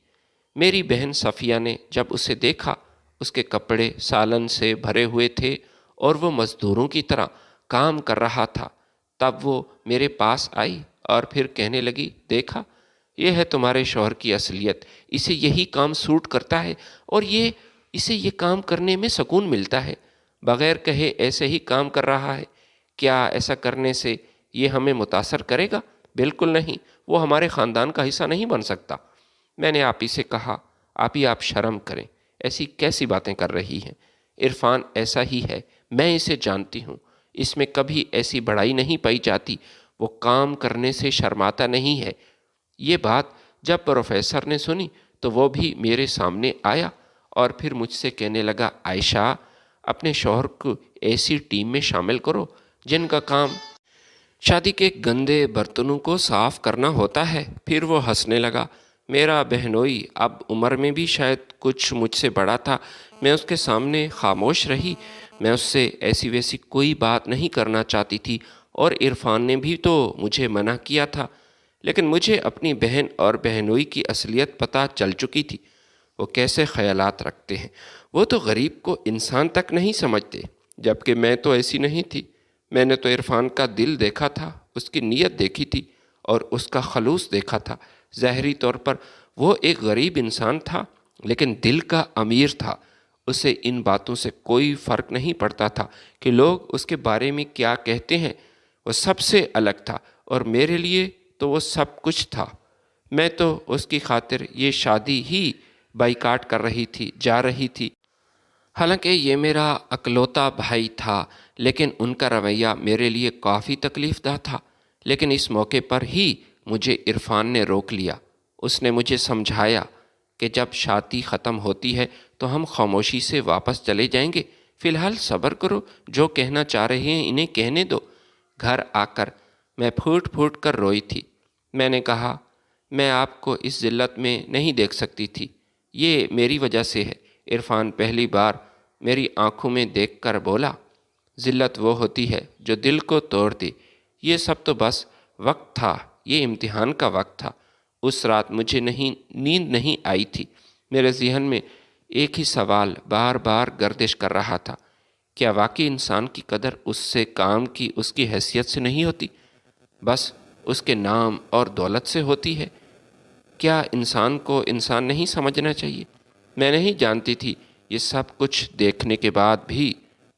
میری بہن صفیہ نے جب اسے دیکھا، اس کے کپڑے سالن سے بھرے ہوئے تھے اور وہ مزدوروں کی طرح کام کر رہا تھا، تب وہ میرے پاس آئی اور پھر کہنے لگی، دیکھا یہ ہے تمہارے شوہر کی اصلیت، اسے یہی کام سوٹ کرتا ہے اور اسے یہ کام کرنے میں سکون ملتا ہے، بغیر کہے ایسے ہی کام کر رہا ہے۔ کیا ایسا کرنے سے یہ ہمیں متاثر کرے گا؟ بالکل نہیں، وہ ہمارے خاندان کا حصہ نہیں بن سکتا۔ میں نے آپی سے کہا، آپ شرم کریں، ایسی کیسی باتیں کر رہی ہیں؟ عرفان ایسا ہی ہے، میں اسے جانتی ہوں، اس میں کبھی ایسی بڑائی نہیں پائی جاتی، وہ کام کرنے سے شرماتا نہیں ہے۔ یہ بات جب پروفیسر نے سنی تو وہ بھی میرے سامنے آیا اور پھر مجھ سے کہنے لگا، عائشہ اپنے شوہر کو ایسی ٹیم میں شامل کرو جن کا کام شادی کے گندے برتنوں کو صاف کرنا ہوتا ہے۔ پھر وہ ہنسنے لگا۔ میرا بہنوئی اب عمر میں بھی شاید کچھ مجھ سے بڑا تھا۔ میں اس کے سامنے خاموش رہی۔ میں اس سے ایسی ویسی کوئی بات نہیں کرنا چاہتی تھی اور عرفان نے بھی تو مجھے منع کیا تھا، لیکن مجھے اپنی بہن اور بہنوئی کی اصلیت پتہ چل چکی تھی۔ وہ کیسے خیالات رکھتے ہیں، وہ تو غریب کو انسان تک نہیں سمجھتے، جبکہ میں تو ایسی نہیں تھی۔ میں نے تو عرفان کا دل دیکھا تھا، اس کی نیت دیکھی تھی اور اس کا خلوص دیکھا تھا۔ ظاہری طور پر وہ ایک غریب انسان تھا، لیکن دل کا امیر تھا۔ اسے ان باتوں سے کوئی فرق نہیں پڑتا تھا کہ لوگ اس کے بارے میں کیا کہتے ہیں۔ وہ سب سے الگ تھا اور میرے لیے تو وہ سب کچھ تھا۔ میں تو اس کی خاطر یہ شادی ہی بائیکاٹ کر رہی تھی، جا رہی تھی۔ حالانکہ یہ میرا اکلوتا بھائی تھا، لیکن ان کا رویہ میرے لیے کافی تکلیف دہ تھا۔ لیکن اس موقع پر ہی مجھے عرفان نے روک لیا۔ اس نے مجھے سمجھایا کہ جب شادی ختم ہوتی ہے تو ہم خاموشی سے واپس چلے جائیں گے، فی الحال صبر کرو، جو کہنا چاہ رہے ہیں انہیں کہنے دو۔ گھر آ کر میں پھوٹ پھوٹ کر روئی تھی۔ میں نے کہا، میں آپ کو اس ذلت میں نہیں دیکھ سکتی تھی، یہ میری وجہ سے ہے۔ عرفان پہلی بار میری آنکھوں میں دیکھ کر بولا، ذلت وہ ہوتی ہے جو دل کو توڑ دے۔ یہ سب تو بس وقت تھا، یہ امتحان کا وقت تھا۔ اس رات مجھے نیند نہیں آئی تھی۔ میرے ذہن میں ایک ہی سوال بار بار گردش کر رہا تھا، کیا واقعی انسان کی قدر اس سے کام کی اس کی حیثیت سے نہیں ہوتی، بس اس کے نام اور دولت سے ہوتی ہے؟ کیا انسان کو انسان نہیں سمجھنا چاہیے؟ میں نہیں جانتی تھی یہ سب کچھ دیکھنے کے بعد بھی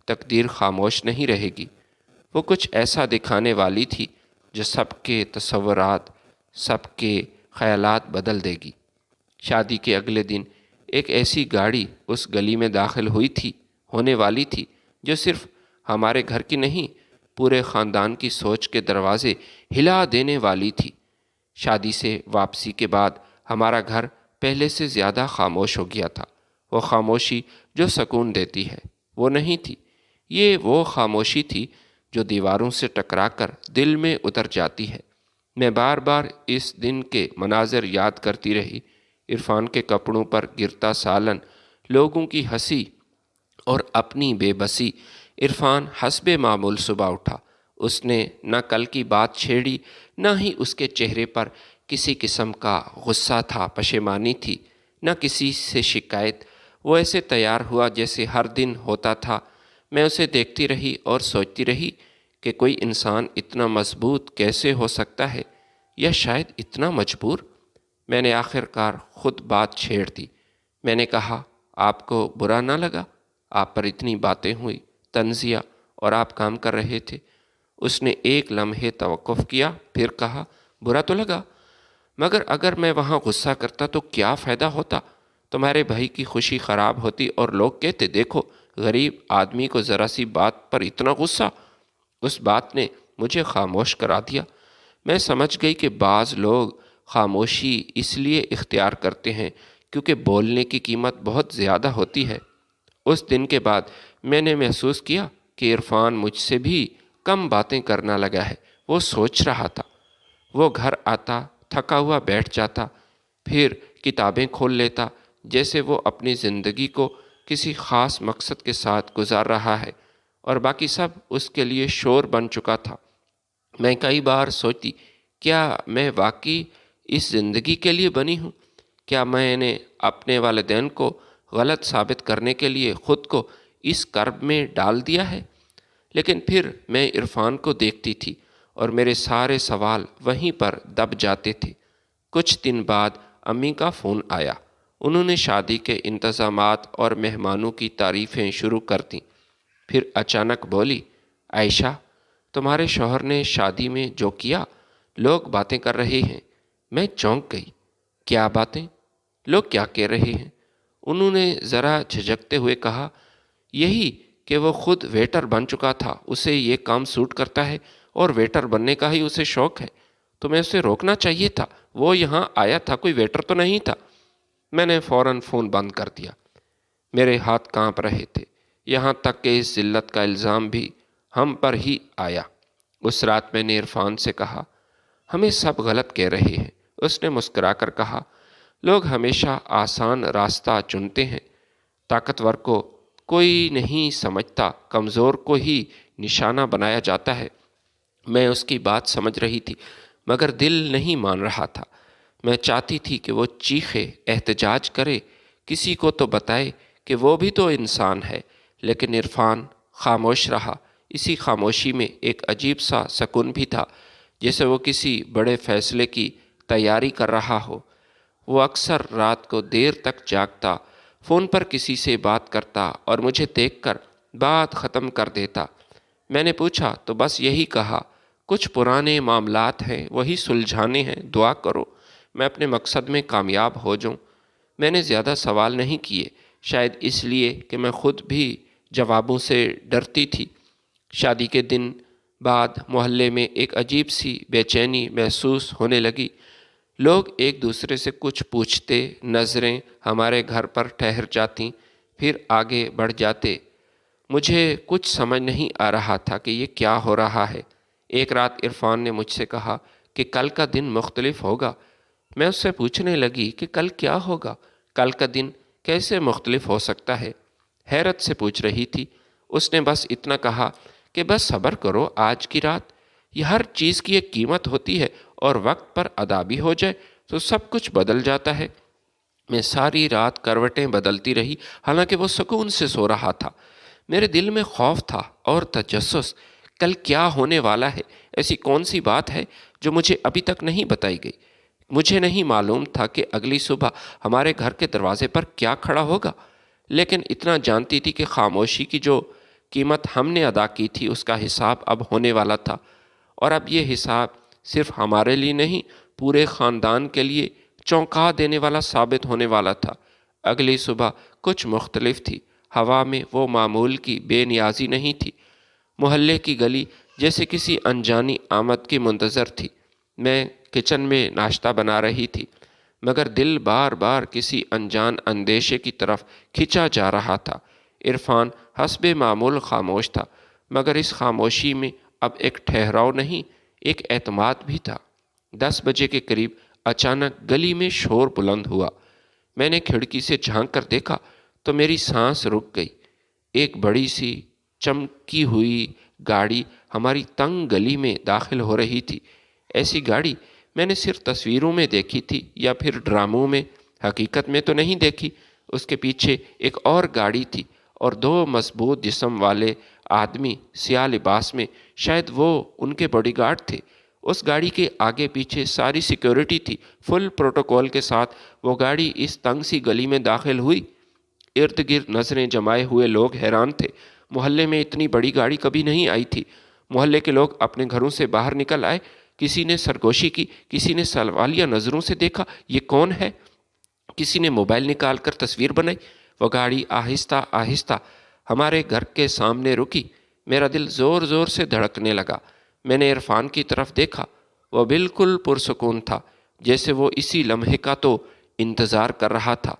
تقدیر خاموش نہیں رہے گی۔ وہ کچھ ایسا دکھانے والی تھی جو سب کے تصورات، سب کے خیالات بدل دے گی۔ شادی کے اگلے دن ایک ایسی گاڑی اس گلی میں داخل ہونے والی تھی جو صرف ہمارے گھر کی نہیں، پورے خاندان کی سوچ کے دروازے ہلا دینے والی تھی۔ شادی سے واپسی کے بعد ہمارا گھر پہلے سے زیادہ خاموش ہو گیا تھا۔ وہ خاموشی جو سکون دیتی ہے وہ نہیں تھی، یہ وہ خاموشی تھی جو دیواروں سے ٹکرا کر دل میں اتر جاتی ہے۔ میں بار بار اس دن کے مناظر یاد کرتی رہی، عرفان کے کپڑوں پر گرتا سالن، لوگوں کی ہنسی اور اپنی بے بسی۔ عرفان حسب معمول صبح اٹھا۔ اس نے نہ کل کی بات چھیڑی، نہ ہی اس کے چہرے پر کسی قسم کا غصہ تھا، پشیمانی تھی، نہ کسی سے شکایت۔ وہ ایسے تیار ہوا جیسے ہر دن ہوتا تھا۔ میں اسے دیکھتی رہی اور سوچتی رہی کہ کوئی انسان اتنا مضبوط کیسے ہو سکتا ہے، یا شاید اتنا مجبور۔ میں نے آخر کار خود بات چھیڑ دی۔ میں نے کہا، آپ کو برا نہ لگا؟ آپ پر اتنی باتیں ہوئی، تنزیہ، اور آپ کام کر رہے تھے۔ اس نے ایک لمحے توقف کیا، پھر کہا، برا تو لگا، مگر اگر میں وہاں غصہ کرتا تو کیا فائدہ ہوتا؟ تمہارے بھائی کی خوشی خراب ہوتی اور لوگ کہتے، دیکھو غریب آدمی کو ذرا سی بات پر اتنا غصہ۔ اس بات نے مجھے خاموش کرا دیا۔ میں سمجھ گئی کہ بعض لوگ خاموشی اس لیے اختیار کرتے ہیں کیونکہ بولنے کی قیمت بہت زیادہ ہوتی ہے۔ اس دن کے بعد میں نے محسوس کیا کہ عرفان مجھ سے بھی کم باتیں کرنا لگا ہے۔ وہ سوچ رہا تھا۔ وہ گھر آتا، تھکا ہوا بیٹھ جاتا، پھر کتابیں کھول لیتا، جیسے وہ اپنی زندگی کو کسی خاص مقصد کے ساتھ گزار رہا ہے، اور باقی سب اس کے لیے شور بن چکا تھا۔ میں کئی بار سوچتی، کیا میں واقعی اس زندگی کے لیے بنی ہوں؟ کیا میں نے اپنے والدین کو غلط ثابت کرنے کے لیے خود کو اس کرب میں ڈال دیا ہے؟ لیکن پھر میں عرفان کو دیکھتی تھی اور میرے سارے سوال وہیں پر دب جاتے تھے۔ کچھ دن بعد امی کا فون آیا۔ انہوں نے شادی کے انتظامات اور مہمانوں کی تعریفیں شروع کر دیں۔ پھر اچانک بولی، عائشہ، تمہارے شوہر نے شادی میں جو کیا، لوگ باتیں کر رہے ہیں۔ میں چونک گئی۔ کیا باتیں؟ لوگ کیا کہہ رہے ہیں؟ انہوں نے ذرا جھجکتے ہوئے کہا، یہی کہ وہ خود ویٹر بن چکا تھا، اسے یہ کام سوٹ کرتا ہے اور ویٹر بننے کا ہی اسے شوق ہے۔ تمہیں اسے روکنا چاہیے تھا، وہ یہاں آیا تھا، کوئی ویٹر تو نہیں تھا۔ میں نے فوراً فون بند کر دیا۔ میرے ہاتھ کانپ رہے تھے، یہاں تک کہ اس ذلت کا الزام بھی ہم پر ہی آیا۔ اس رات میں نے عرفان سے کہا، ہمیں سب غلط کہہ رہے ہیں۔ اس نے مسکرا کر کہا، لوگ ہمیشہ آسان راستہ چنتے ہیں، طاقتور کو کوئی نہیں سمجھتا، کمزور کو ہی نشانہ بنایا جاتا ہے۔ میں اس کی بات سمجھ رہی تھی، مگر دل نہیں مان رہا تھا۔ میں چاہتی تھی کہ وہ چیخے، احتجاج کرے، کسی کو تو بتائے کہ وہ بھی تو انسان ہے، لیکن عرفان خاموش رہا۔ اسی خاموشی میں ایک عجیب سا سکون بھی تھا، جیسے وہ کسی بڑے فیصلے کی تیاری کر رہا ہو۔ وہ اکثر رات کو دیر تک جاگتا، فون پر کسی سے بات کرتا اور مجھے دیکھ کر بات ختم کر دیتا۔ میں نے پوچھا تو بس یہی کہا، کچھ پرانے معاملات ہیں، وہی سلجھانے ہیں، دعا کرو میں اپنے مقصد میں کامیاب ہو جاؤں۔ میں نے زیادہ سوال نہیں کیے، شاید اس لیے کہ میں خود بھی جوابوں سے ڈرتی تھی۔ شادی کے دن بعد محلے میں ایک عجیب سی بے چینی محسوس ہونے لگی۔ لوگ ایک دوسرے سے کچھ پوچھتے، نظریں ہمارے گھر پر ٹھہر جاتیں، پھر آگے بڑھ جاتے۔ مجھے کچھ سمجھ نہیں آ رہا تھا کہ یہ کیا ہو رہا ہے۔ ایک رات عرفان نے مجھ سے کہا کہ کل کا دن مختلف ہوگا۔ میں اس سے پوچھنے لگی کہ کل کیا ہوگا؟ کل کا دن کیسے مختلف ہو سکتا ہے؟ حیرت سے پوچھ رہی تھی۔ اس نے بس اتنا کہا کہ بس صبر کرو، آج کی رات، یہ ہر چیز کی ایک قیمت ہوتی ہے، اور وقت پر ادا بھی ہو جائے تو سب کچھ بدل جاتا ہے۔ میں ساری رات کروٹیں بدلتی رہی، حالانکہ وہ سکون سے سو رہا تھا۔ میرے دل میں خوف تھا اور تجسس، کل کیا ہونے والا ہے؟ ایسی کون سی بات ہے جو مجھے ابھی تک نہیں بتائی گئی؟ مجھے نہیں معلوم تھا کہ اگلی صبح ہمارے گھر کے دروازے پر کیا کھڑا ہوگا، لیکن اتنا جانتی تھی کہ خاموشی کی جو قیمت ہم نے ادا کی تھی، اس کا حساب اب ہونے والا تھا، اور اب یہ حساب صرف ہمارے لیے نہیں، پورے خاندان کے لیے چونکا دینے والا ثابت ہونے والا تھا۔ اگلی صبح کچھ مختلف تھی۔ ہوا میں وہ معمول کی بے نیازی نہیں تھی۔ محلے کی گلی جیسے کسی انجانی آمد کی منتظر تھی۔ میں کچن میں ناشتہ بنا رہی تھی، مگر دل بار بار کسی انجان اندیشے کی طرف کھنچا جا رہا تھا۔ عرفان حسب معمول خاموش تھا، مگر اس خاموشی میں اب ایک ٹھہراؤ نہیں، ایک اعتماد بھی تھا۔ 10 بجے کے قریب اچانک گلی میں شور بلند ہوا۔ میں نے کھڑکی سے جھانک کر دیکھا تو میری سانس رک گئی۔ ایک بڑی سی چمکی ہوئی گاڑی ہماری تنگ گلی میں داخل ہو رہی تھی۔ ایسی گاڑی میں نے صرف تصویروں میں دیکھی تھی یا پھر ڈراموں میں، حقیقت میں تو نہیں دیکھی۔ اس کے پیچھے ایک اور گاڑی تھی اور 2 مضبوط جسم والے آدمی سیاہ لباس میں، شاید وہ ان کے باڈی گارڈ تھے۔ اس گاڑی کے آگے پیچھے ساری سیکیورٹی تھی۔ فل پروٹوکول کے ساتھ وہ گاڑی اس تنگ سی گلی میں داخل ہوئی۔ ارد گرد نظریں جمائے ہوئے لوگ حیران تھے۔ محلے میں اتنی بڑی گاڑی کبھی نہیں آئی تھی۔ محلے کے لوگ اپنے گھروں سے باہر نکل آئے۔ کسی نے سرگوشی کی، کسی نے سوالیہ نظروں سے دیکھا، یہ کون ہے؟ کسی نے موبائل نکال کر تصویر بنائی۔ وہ گاڑی آہستہ آہستہ ہمارے گھر کے سامنے رکی۔ میرا دل زور زور سے دھڑکنے لگا۔ میں نے عرفان کی طرف دیکھا۔ وہ بالکل پرسکون تھا، جیسے وہ اسی لمحے کا تو انتظار کر رہا تھا۔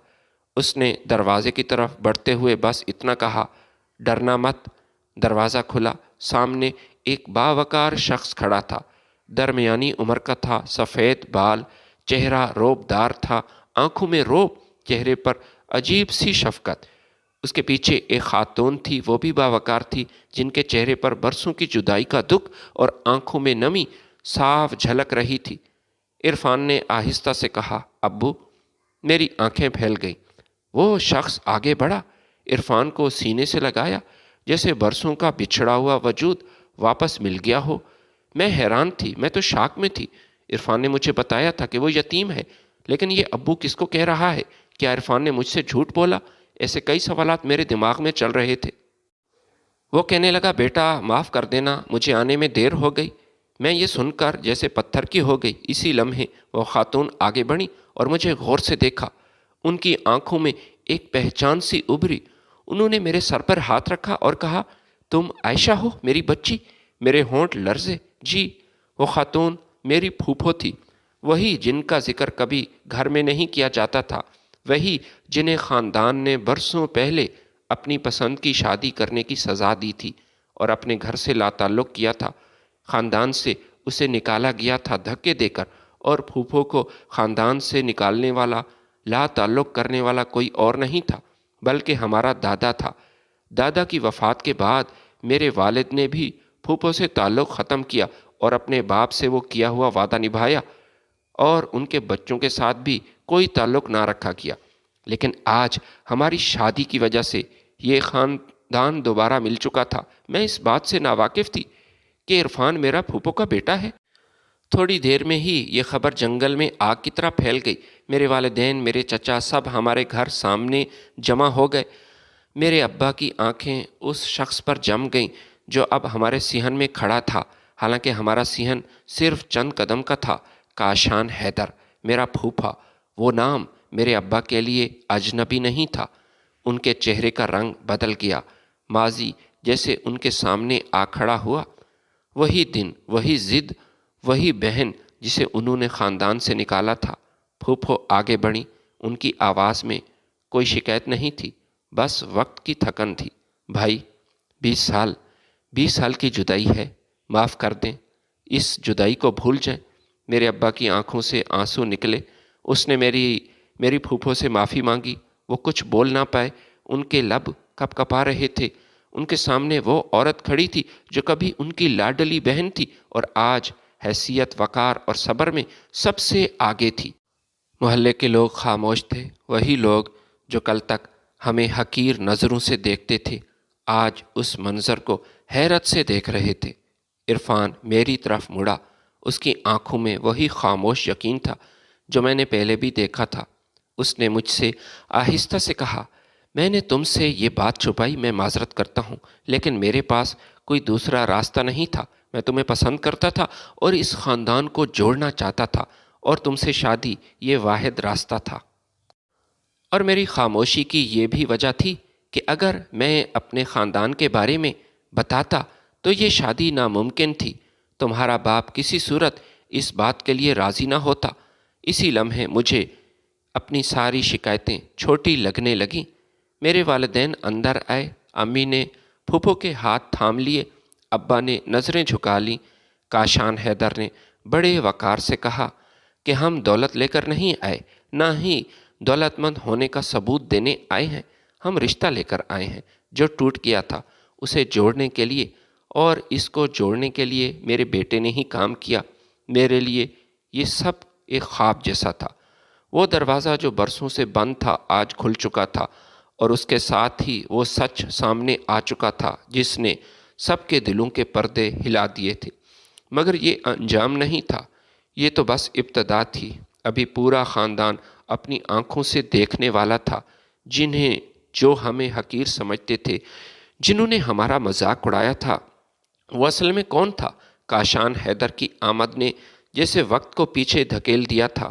اس نے دروازے کی طرف بڑھتے ہوئے بس اتنا کہا، ڈرنا مت۔ دروازہ کھلا۔ سامنے ایک باوقار شخص کھڑا تھا۔ درمیانی عمر کا تھا، سفید بال، چہرہ روب دار تھا، آنکھوں میں روب، چہرے پر عجیب سی شفقت۔ اس کے پیچھے ایک خاتون تھی، وہ بھی باوقار تھی، جن کے چہرے پر برسوں کی جدائی کا دکھ اور آنکھوں میں نمی صاف جھلک رہی تھی۔ عرفان نے آہستہ سے کہا، ابو۔ میری آنکھیں پھیل گئیں۔ وہ شخص آگے بڑھا، عرفان کو سینے سے لگایا، جیسے برسوں کا بچھڑا ہوا وجود واپس مل گیا ہو۔ میں حیران تھی، میں تو شاک میں تھی۔ عرفان نے مجھے بتایا تھا کہ وہ یتیم ہے، لیکن یہ ابو کس کو کہہ رہا ہے؟ کیا عرفان نے مجھ سے جھوٹ بولا؟ ایسے کئی سوالات میرے دماغ میں چل رہے تھے۔ وہ کہنے لگا، بیٹا معاف کر دینا، مجھے آنے میں دیر ہو گئی۔ میں یہ سن کر جیسے پتھر کی ہو گئی۔ اسی لمحے وہ خاتون آگے بڑھی اور مجھے غور سے دیکھا۔ ان کی آنکھوں میں ایک پہچان سی ابھری۔ انہوں نے میرے سر پر ہاتھ رکھا اور کہا، تم عائشہ ہو میری بچی؟ میرے ہونٹ لرزے۔ جی۔ وہ خاتون میری پھوپھو تھی، وہی جن کا ذکر کبھی گھر میں نہیں کیا جاتا تھا، وہی جنہیں خاندان نے برسوں پہلے اپنی پسند کی شادی کرنے کی سزا دی تھی اور اپنے گھر سے لا تعلق کیا تھا۔ خاندان سے اسے نکالا گیا تھا دھکے دے کر، اور پھوپھو کو خاندان سے نکالنے والا، لا تعلق کرنے والا کوئی اور نہیں تھا بلکہ ہمارا دادا تھا۔ دادا کی وفات کے بعد میرے والد نے بھی پھوپھو سے تعلق ختم کیا اور اپنے باپ سے وہ کیا ہوا وعدہ نبھایا اور ان کے بچوں کے ساتھ بھی کوئی تعلق نہ رکھا گیا۔ لیکن آج ہماری شادی کی وجہ سے یہ خاندان دوبارہ مل چکا تھا۔ میں اس بات سے ناواقف تھی کہ عرفان میرا پھوپھو کا بیٹا ہے۔ تھوڑی دیر میں ہی یہ خبر جنگل میں آگ کی طرح پھیل گئی۔ میرے والدین، میرے چچا، سب ہمارے گھر سامنے جمع ہو گئے۔ میرے ابا کی آنکھیں اس شخص پر جم گئیں جو اب ہمارے صحن میں کھڑا تھا، حالانکہ ہمارا صحن صرف چند قدم کا تھا۔ کاشان حیدر، میرا پھوپھا۔ وہ نام میرے ابا کے لیے اجنبی نہیں تھا۔ ان کے چہرے کا رنگ بدل گیا، ماضی جیسے ان کے سامنے آ کھڑا ہوا۔ وہی دن، وہی ضد، وہی بہن جسے انہوں نے خاندان سے نکالا تھا۔ پھوپھو آگے بڑھی۔ ان کی آواز میں کوئی شکایت نہیں تھی، بس وقت کی تھکن تھی۔ بھائی، 20 سال کی جدائی ہے، معاف کر دیں، اس جدائی کو بھول جائیں۔ میرے ابا کی آنکھوں سے آنسو نکلے۔ اس نے میری پھوپھو سے معافی مانگی۔ وہ کچھ بول نہ پائے، ان کے لب کپ کپا رہے تھے۔ ان کے سامنے وہ عورت کھڑی تھی جو کبھی ان کی لاڈلی بہن تھی اور آج حیثیت، وقار اور صبر میں سب سے آگے تھی۔ محلے کے لوگ خاموش تھے، وہی لوگ جو کل تک ہمیں حقیر نظروں سے دیکھتے تھے، آج اس منظر کو حیرت سے دیکھ رہے تھے۔ عرفان میری طرف مڑا۔ اس کی آنکھوں میں وہی خاموش یقین تھا جو میں نے پہلے بھی دیکھا تھا۔ اس نے مجھ سے آہستہ سے کہا، میں نے تم سے یہ بات چھپائی، میں معذرت کرتا ہوں، لیکن میرے پاس کوئی دوسرا راستہ نہیں تھا۔ میں تمہیں پسند کرتا تھا اور اس خاندان کو جوڑنا چاہتا تھا، اور تم سے شادی یہ واحد راستہ تھا۔ اور میری خاموشی کی یہ بھی وجہ تھی کہ اگر میں اپنے خاندان کے بارے میں بتاتا تو یہ شادی ناممکن تھی۔ تمہارا باپ کسی صورت اس بات کے لیے راضی نہ ہوتا۔ اسی لمحے مجھے اپنی ساری شکایتیں چھوٹی لگنے لگیں۔ میرے والدین اندر آئے۔ امی نے پھوپھو کے ہاتھ تھام لیے، ابا نے نظریں جھکا لیں۔ کاشان حیدر نے بڑے وقار سے کہا کہ ہم دولت لے کر نہیں آئے، نہ ہی دولت مند ہونے کا ثبوت دینے آئے ہیں۔ ہم رشتہ لے کر آئے ہیں جو ٹوٹ گیا تھا اسے جوڑنے کے لیے، اور اس کو جوڑنے کے لیے میرے بیٹے نے ہی کام کیا۔ میرے لیے یہ سب ایک خواب جیسا تھا۔ وہ دروازہ جو برسوں سے بند تھا آج کھل چکا تھا، اور اس کے ساتھ ہی وہ سچ سامنے آ چکا تھا جس نے سب کے دلوں کے پردے ہلا دیے تھے۔ مگر یہ انجام نہیں تھا، یہ تو بس ابتدا تھی۔ ابھی پورا خاندان اپنی آنکھوں سے دیکھنے والا تھا۔ جو ہمیں حقیر سمجھتے تھے، جنہوں نے ہمارا مذاق اڑایا تھا، وہ اصل میں کون تھا؟ کاشان حیدر کی آمد نے جیسے وقت کو پیچھے دھکیل دیا تھا۔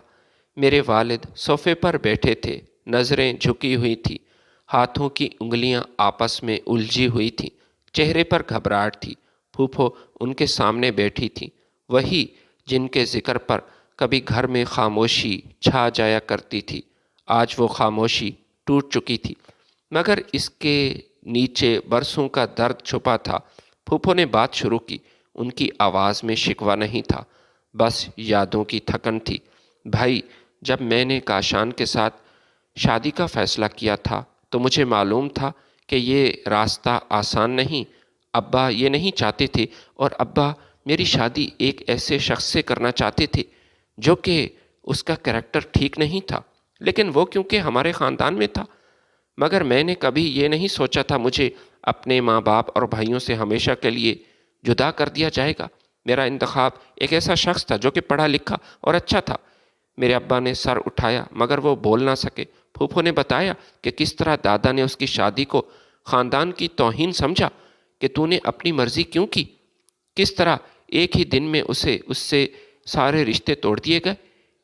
میرے والد صوفے پر بیٹھے تھے، نظریں جھکی ہوئی تھی، ہاتھوں کی انگلیاں آپس میں الجھی ہوئی تھیں، چہرے پر گھبراہٹ تھی۔ پھوپھو ان کے سامنے بیٹھی تھی، وہی جن کے ذکر پر کبھی گھر میں خاموشی چھا جایا کرتی تھی۔ آج وہ خاموشی ٹوٹ چکی تھی، مگر اس کے نیچے برسوں کا درد چھپا تھا۔ پھوپھو نے بات شروع کی۔ ان کی آواز میں شکوہ نہیں تھا، بس یادوں کی تھکن تھی۔ بھائی، جب میں نے کاشان کے ساتھ شادی کا فیصلہ کیا تھا تو مجھے معلوم تھا کہ یہ راستہ آسان نہیں۔ ابا یہ نہیں چاہتے تھے، اور ابا میری شادی ایک ایسے شخص سے کرنا چاہتے تھے جو کہ اس کا کریکٹر ٹھیک نہیں تھا، لیکن وہ کیونکہ ہمارے خاندان میں تھا۔ مگر میں نے کبھی یہ نہیں سوچا تھا مجھے اپنے ماں باپ اور بھائیوں سے ہمیشہ کے لیے جدا کر دیا جائے گا۔ میرا انتخاب ایک ایسا شخص تھا جو کہ پڑھا لکھا اور اچھا تھا۔ میرے ابا نے سر اٹھایا مگر وہ بول نہ سکے۔ پھوپھو نے بتایا کہ کس طرح دادا نے اس کی شادی کو خاندان کی توہین سمجھا، کہ تو نے اپنی مرضی کیوں کی، کس طرح ایک ہی دن میں اس سے سارے رشتے توڑ دیے گئے۔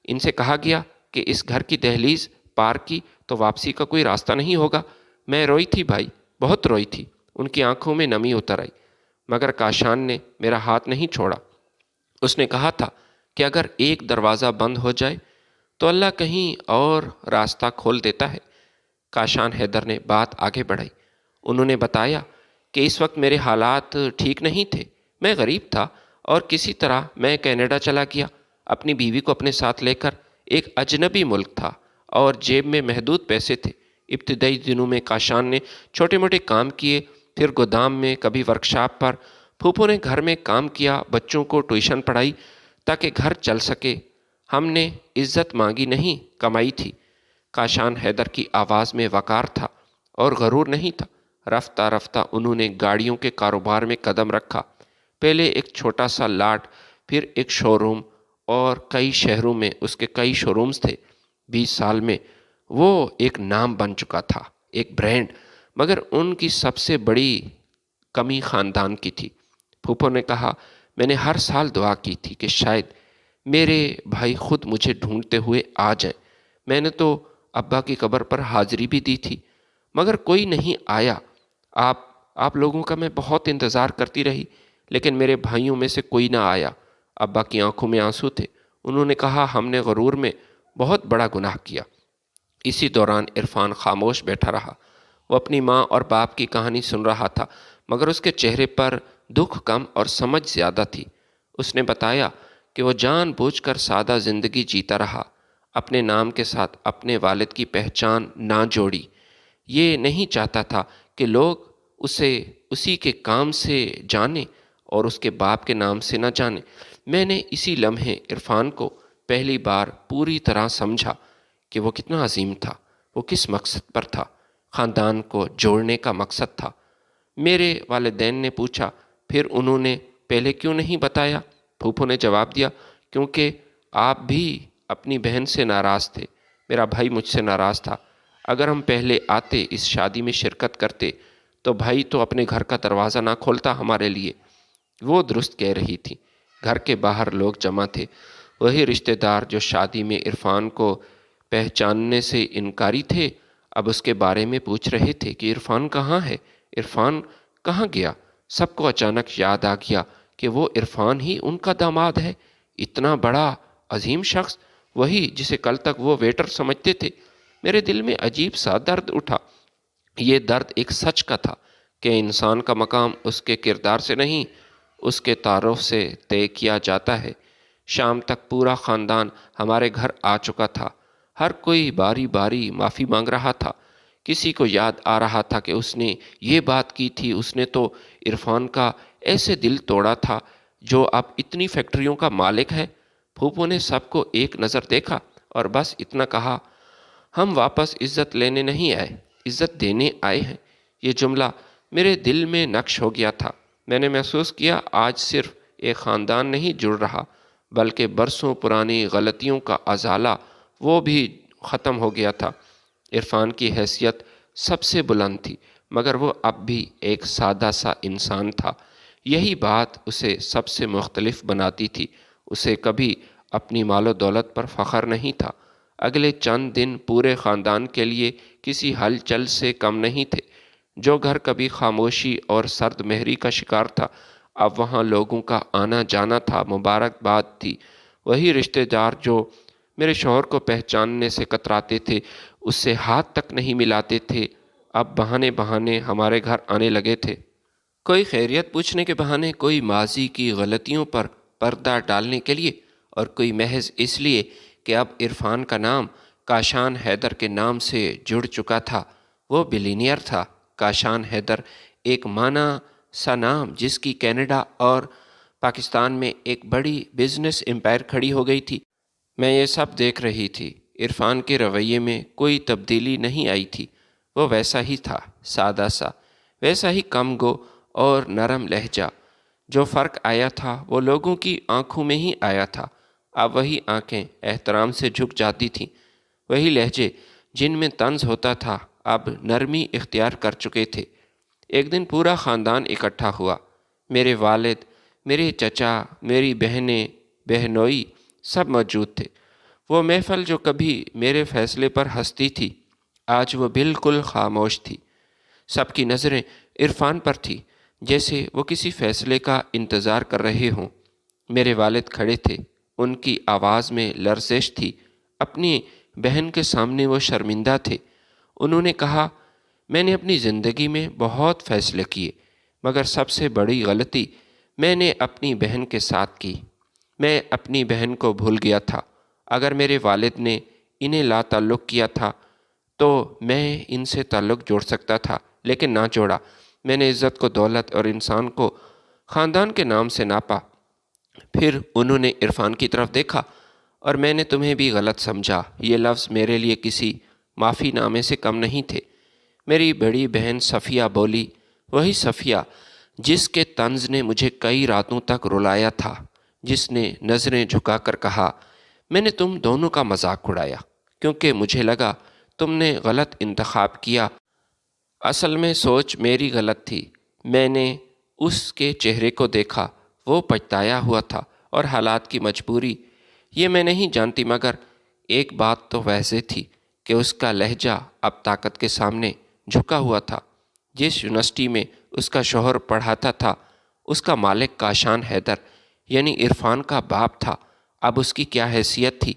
ان سے کہا گیا کہ اس گھر کی دہلیز پار کی تو واپسی کا کوئی راستہ نہیں ہوگا۔ میں روئی تھی بھائی، بہت روئی تھی۔ ان کی آنکھوں میں نمی اتر آئی، مگر کاشان نے میرا ہاتھ نہیں چھوڑا۔ اس نے کہا تھا کہ اگر ایک دروازہ بند ہو جائے تو اللہ کہیں اور راستہ کھول دیتا ہے۔ کاشان حیدر نے بات آگے بڑھائی۔ انہوں نے بتایا کہ اس وقت میرے حالات ٹھیک نہیں تھے، میں غریب تھا، اور کسی طرح میں کینیڈا چلا گیا اپنی بیوی کو اپنے ساتھ لے کر۔ ایک اجنبی ملک تھا اور جیب میں محدود پیسے تھے۔ ابتدائی دنوں میں کاشان نے چھوٹے موٹے کام کیے، پھر گودام میں، کبھی ورکشاپ پر۔ پھوپھو نے گھر میں کام کیا، بچوں کو ٹیوشن پڑھائی تاکہ گھر چل سکے۔ ہم نے عزت مانگی نہیں، کمائی تھی۔ کاشان حیدر کی آواز میں وقار تھا اور غرور نہیں تھا۔ رفتہ رفتہ انہوں نے گاڑیوں کے کاروبار میں قدم رکھا۔ پہلے ایک چھوٹا سا لاٹ، پھر ایک شو روم، اور کئی شہروں میں اس کے کئی شو رومز تھے۔ 20 سال میں وہ ایک نام بن چکا تھا، ایک برانڈ۔ مگر ان کی سب سے بڑی کمی خاندان کی تھی۔ پھوپھو نے کہا، میں نے ہر سال دعا کی تھی کہ شاید میرے بھائی خود مجھے ڈھونڈتے ہوئے آ جائیں۔ میں نے تو ابا کی قبر پر حاضری بھی دی تھی، مگر کوئی نہیں آیا۔ آپ لوگوں کا میں بہت انتظار کرتی رہی، لیکن میرے بھائیوں میں سے کوئی نہ آیا۔ ابا کی آنکھوں میں آنسو تھے۔ انہوں نے کہا، ہم نے غرور میں بہت بڑا گناہ کیا۔ اسی دوران عرفان خاموش بیٹھا رہا۔ وہ اپنی ماں اور باپ کی کہانی سن رہا تھا، مگر اس کے چہرے پر دکھ کم اور سمجھ زیادہ تھی۔ اس نے بتایا کہ وہ جان بوجھ کر سادہ زندگی جیتا رہا، اپنے نام کے ساتھ اپنے والد کی پہچان نہ جوڑی۔ یہ نہیں چاہتا تھا کہ لوگ اسے اسی کے کام سے جانیں اور اس کے باپ کے نام سے نہ جانیں۔ میں نے اسی لمحے عرفان کو پہلی بار پوری طرح سمجھا کہ وہ کتنا عظیم تھا، وہ کس مقصد پر تھا۔ خاندان کو جوڑنے کا مقصد تھا۔ میرے والدین نے پوچھا، پھر انہوں نے پہلے کیوں نہیں بتایا؟ پھوپھو نے جواب دیا، کیونکہ آپ بھی اپنی بہن سے ناراض تھے، میرا بھائی مجھ سے ناراض تھا۔ اگر ہم پہلے آتے، اس شادی میں شرکت کرتے، تو بھائی تو اپنے گھر کا دروازہ نہ کھولتا ہمارے لیے۔ وہ درست کہہ رہی تھی۔ گھر کے باہر لوگ جمع تھے، وہی رشتہ دار جو شادی میں عرفان کو پہچاننے سے انکاری تھے، اب اس کے بارے میں پوچھ رہے تھے کہ عرفان کہاں ہے، عرفان کہاں گیا؟ سب کو اچانک یاد آ گیا کہ وہ عرفان ہی ان کا داماد ہے، اتنا بڑا عظیم شخص، وہی جسے کل تک وہ ویٹر سمجھتے تھے۔ میرے دل میں عجیب سا درد اٹھا۔ یہ درد ایک سچ کا تھا کہ انسان کا مقام اس کے کردار سے نہیں، اس کے تعارف سے طے کیا جاتا ہے۔ شام تک پورا خاندان ہمارے گھر آ چکا تھا۔ ہر کوئی باری باری معافی مانگ رہا تھا۔ کسی کو یاد آ رہا تھا کہ اس نے یہ بات کی تھی، اس نے تو عرفان کا ایسے دل توڑا تھا جو اب اتنی فیکٹریوں کا مالک ہے۔ پھوپھو نے سب کو ایک نظر دیکھا اور بس اتنا کہا، ہم واپس عزت لینے نہیں آئے، عزت دینے آئے ہیں۔ یہ جملہ میرے دل میں نقش ہو گیا تھا۔ میں نے محسوس کیا آج صرف ایک خاندان نہیں جڑ رہا، بلکہ برسوں پرانی غلطیوں کا ازالہ وہ بھی ختم ہو گیا تھا۔ عرفان کی حیثیت سب سے بلند تھی، مگر وہ اب بھی ایک سادہ سا انسان تھا۔ یہی بات اسے سب سے مختلف بناتی تھی۔ اسے کبھی اپنی مال و دولت پر فخر نہیں تھا۔ اگلے چند دن پورے خاندان کے لیے کسی ہلچل سے کم نہیں تھے۔ جو گھر کبھی خاموشی اور سرد مہری کا شکار تھا، اب وہاں لوگوں کا آنا جانا تھا، مبارکباد تھی۔ وہی رشتہ دار جو میرے شوہر کو پہچاننے سے کتراتے تھے، اس سے ہاتھ تک نہیں ملاتے تھے، اب بہانے بہانے ہمارے گھر آنے لگے تھے۔ کوئی خیریت پوچھنے کے بہانے، کوئی ماضی کی غلطیوں پر پردہ ڈالنے کے لیے، اور کوئی محض اس لیے کہ اب عرفان کا نام کاشان حیدر کے نام سے جڑ چکا تھا۔ وہ بلینئر تھا۔ کاشان حیدر ایک مانا سا نام جس کی کینیڈا اور پاکستان میں ایک بڑی بزنس امپائر کھڑی ہو گئی تھی۔ میں یہ سب دیکھ رہی تھی۔ عرفان کے رویے میں کوئی تبدیلی نہیں آئی تھی۔ وہ ویسا ہی تھا، سادہ سا، ویسا ہی کم گو اور نرم لہجہ۔ جو فرق آیا تھا وہ لوگوں کی آنکھوں میں ہی آیا تھا۔ اب وہی آنکھیں احترام سے جھک جاتی تھیں، وہی لہجے جن میں طنز ہوتا تھا اب نرمی اختیار کر چکے تھے۔ ایک دن پورا خاندان اکٹھا ہوا۔ میرے والد، میرے چچا، میری بہنیں، بہنوئی سب موجود تھے۔ وہ محفل جو کبھی میرے فیصلے پر ہنستی تھی، آج وہ بالکل خاموش تھی۔ سب کی نظریں عرفان پر تھی، جیسے وہ کسی فیصلے کا انتظار کر رہے ہوں۔ میرے والد کھڑے تھے، ان کی آواز میں لرزش تھی۔ اپنی بہن کے سامنے وہ شرمندہ تھے۔ انہوں نے کہا، میں نے اپنی زندگی میں بہت فیصلے کیے، مگر سب سے بڑی غلطی میں نے اپنی بہن کے ساتھ کی۔ میں اپنی بہن کو بھول گیا تھا۔ اگر میرے والد نے انہیں لا تعلق کیا تھا تو میں ان سے تعلق جوڑ سکتا تھا، لیکن نہ جوڑا۔ میں نے عزت کو دولت اور انسان کو خاندان کے نام سے ناپا۔ پھر انہوں نے عرفان کی طرف دیکھا، اور میں نے تمہیں بھی غلط سمجھا۔ یہ لفظ میرے لیے کسی معافی نامے سے کم نہیں تھے۔ میری بڑی بہن صفیہ بولی، وہی صفیہ جس کے طنز نے مجھے کئی راتوں تک رلایا تھا، جس نے نظریں جھکا کر کہا، میں نے تم دونوں کا مذاق اڑایا کیونکہ مجھے لگا تم نے غلط انتخاب کیا۔ اصل میں سوچ میری غلط تھی۔ میں نے اس کے چہرے کو دیکھا، وہ پچھتایا ہوا تھا، اور حالات کی مجبوری یہ میں نہیں جانتی، مگر ایک بات تو واضح تھی کہ اس کا لہجہ اب طاقت کے سامنے جھکا ہوا تھا۔ جس یونیورسٹی میں اس کا شوہر پڑھاتا تھا، اس کا مالک کاشان حیدر یعنی عرفان کا باپ تھا۔ اب اس کی کیا حیثیت تھی؟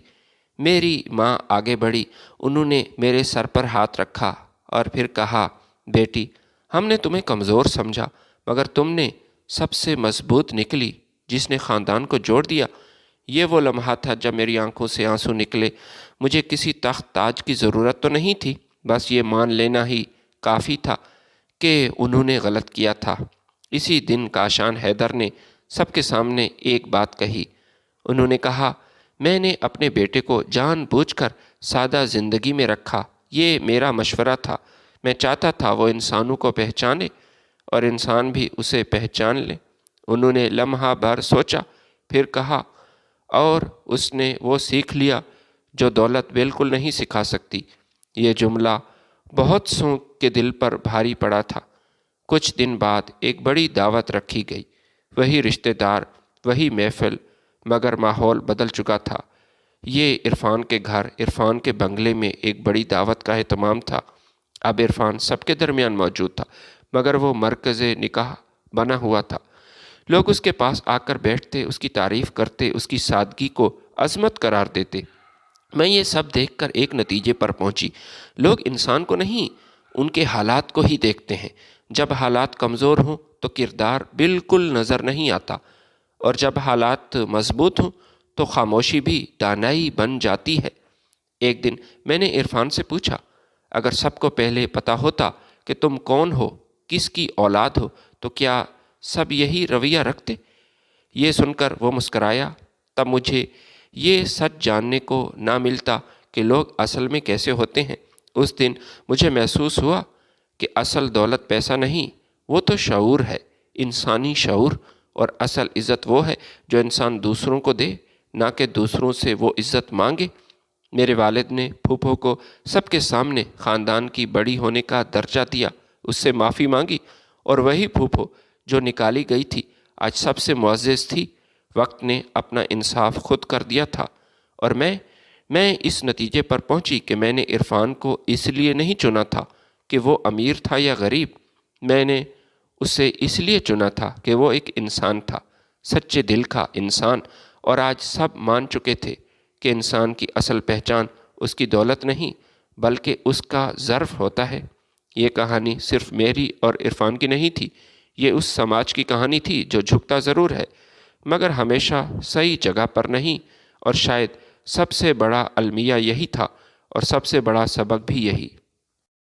میری ماں آگے بڑھی، انہوں نے میرے سر پر ہاتھ رکھا اور پھر کہا، بیٹی، ہم نے تمہیں کمزور سمجھا، مگر تم نے سب سے مضبوط نکلی، جس نے خاندان کو جوڑ دیا۔ یہ وہ لمحہ تھا جب میری آنکھوں سے آنسو نکلے۔ مجھے کسی تخت تاج کی ضرورت تو نہیں تھی، بس یہ مان لینا ہی کافی تھا کہ انہوں نے غلط کیا تھا۔ اسی دن کاشان حیدر نے سب کے سامنے ایک بات کہی۔ انہوں نے کہا، میں نے اپنے بیٹے کو جان بوجھ کر سادہ زندگی میں رکھا۔ یہ میرا مشورہ تھا۔ میں چاہتا تھا وہ انسانوں کو پہچانے اور انسان بھی اسے پہچان لیں۔ انہوں نے لمحہ بھر سوچا، پھر کہا، اور اس نے وہ سیکھ لیا جو دولت بالکل نہیں سکھا سکتی۔ یہ جملہ بہت سوں کے دل پر بھاری پڑا تھا۔ کچھ دن بعد ایک بڑی دعوت رکھی گئی۔ وہی رشتہ دار، وہی محفل، مگر ماحول بدل چکا تھا۔ یہ عرفان کے گھر، عرفان کے بنگلے میں ایک بڑی دعوت کا اہتمام تھا۔ اب عرفان سب کے درمیان موجود تھا، مگر وہ مرکز نکاح بنا ہوا تھا۔ لوگ اس کے پاس آ کر بیٹھتے، اس کی تعریف کرتے، اس کی سادگی کو عظمت قرار دیتے۔ میں یہ سب دیکھ کر ایک نتیجے پر پہنچی، لوگ انسان کو نہیں، ان کے حالات کو ہی دیکھتے ہیں۔ جب حالات کمزور ہوں تو کردار بالکل نظر نہیں آتا، اور جب حالات مضبوط ہوں تو خاموشی بھی دانائی بن جاتی ہے۔ ایک دن میں نے عرفان سے پوچھا، اگر سب کو پہلے پتہ ہوتا کہ تم کون ہو، کس کی اولاد ہو، تو کیا سب یہی رویہ رکھتے؟ یہ سن کر وہ مسکرایا۔ تب مجھے یہ سچ جاننے کو نہ ملتا کہ لوگ اصل میں کیسے ہوتے ہیں۔ اس دن مجھے محسوس ہوا کہ اصل دولت پیسہ نہیں، وہ تو شعور ہے، انسانی شعور، اور اصل عزت وہ ہے جو انسان دوسروں کو دے، نہ کہ دوسروں سے وہ عزت مانگے۔ میرے والد نے پھوپھو کو سب کے سامنے خاندان کی بڑی ہونے کا درجہ دیا، اس سے معافی مانگی، اور وہی پھوپھو جو نکالی گئی تھی آج سب سے معزز تھی۔ وقت نے اپنا انصاف خود کر دیا تھا، اور میں اس نتیجے پر پہنچی کہ میں نے عرفان کو اس لیے نہیں چنا تھا کہ وہ امیر تھا یا غریب، میں نے اسے اس لیے چنا تھا کہ وہ ایک انسان تھا، سچے دل کا انسان۔ اور آج سب مان چکے تھے کہ انسان کی اصل پہچان اس کی دولت نہیں بلکہ اس کا ظرف ہوتا ہے۔ یہ کہانی صرف میری اور عرفان کی نہیں تھی، یہ اس سماج کی کہانی تھی جو جھکتا ضرور ہے مگر ہمیشہ صحیح جگہ پر نہیں، اور شاید سب سے بڑا المیہ یہی تھا اور سب سے بڑا سبق بھی یہی۔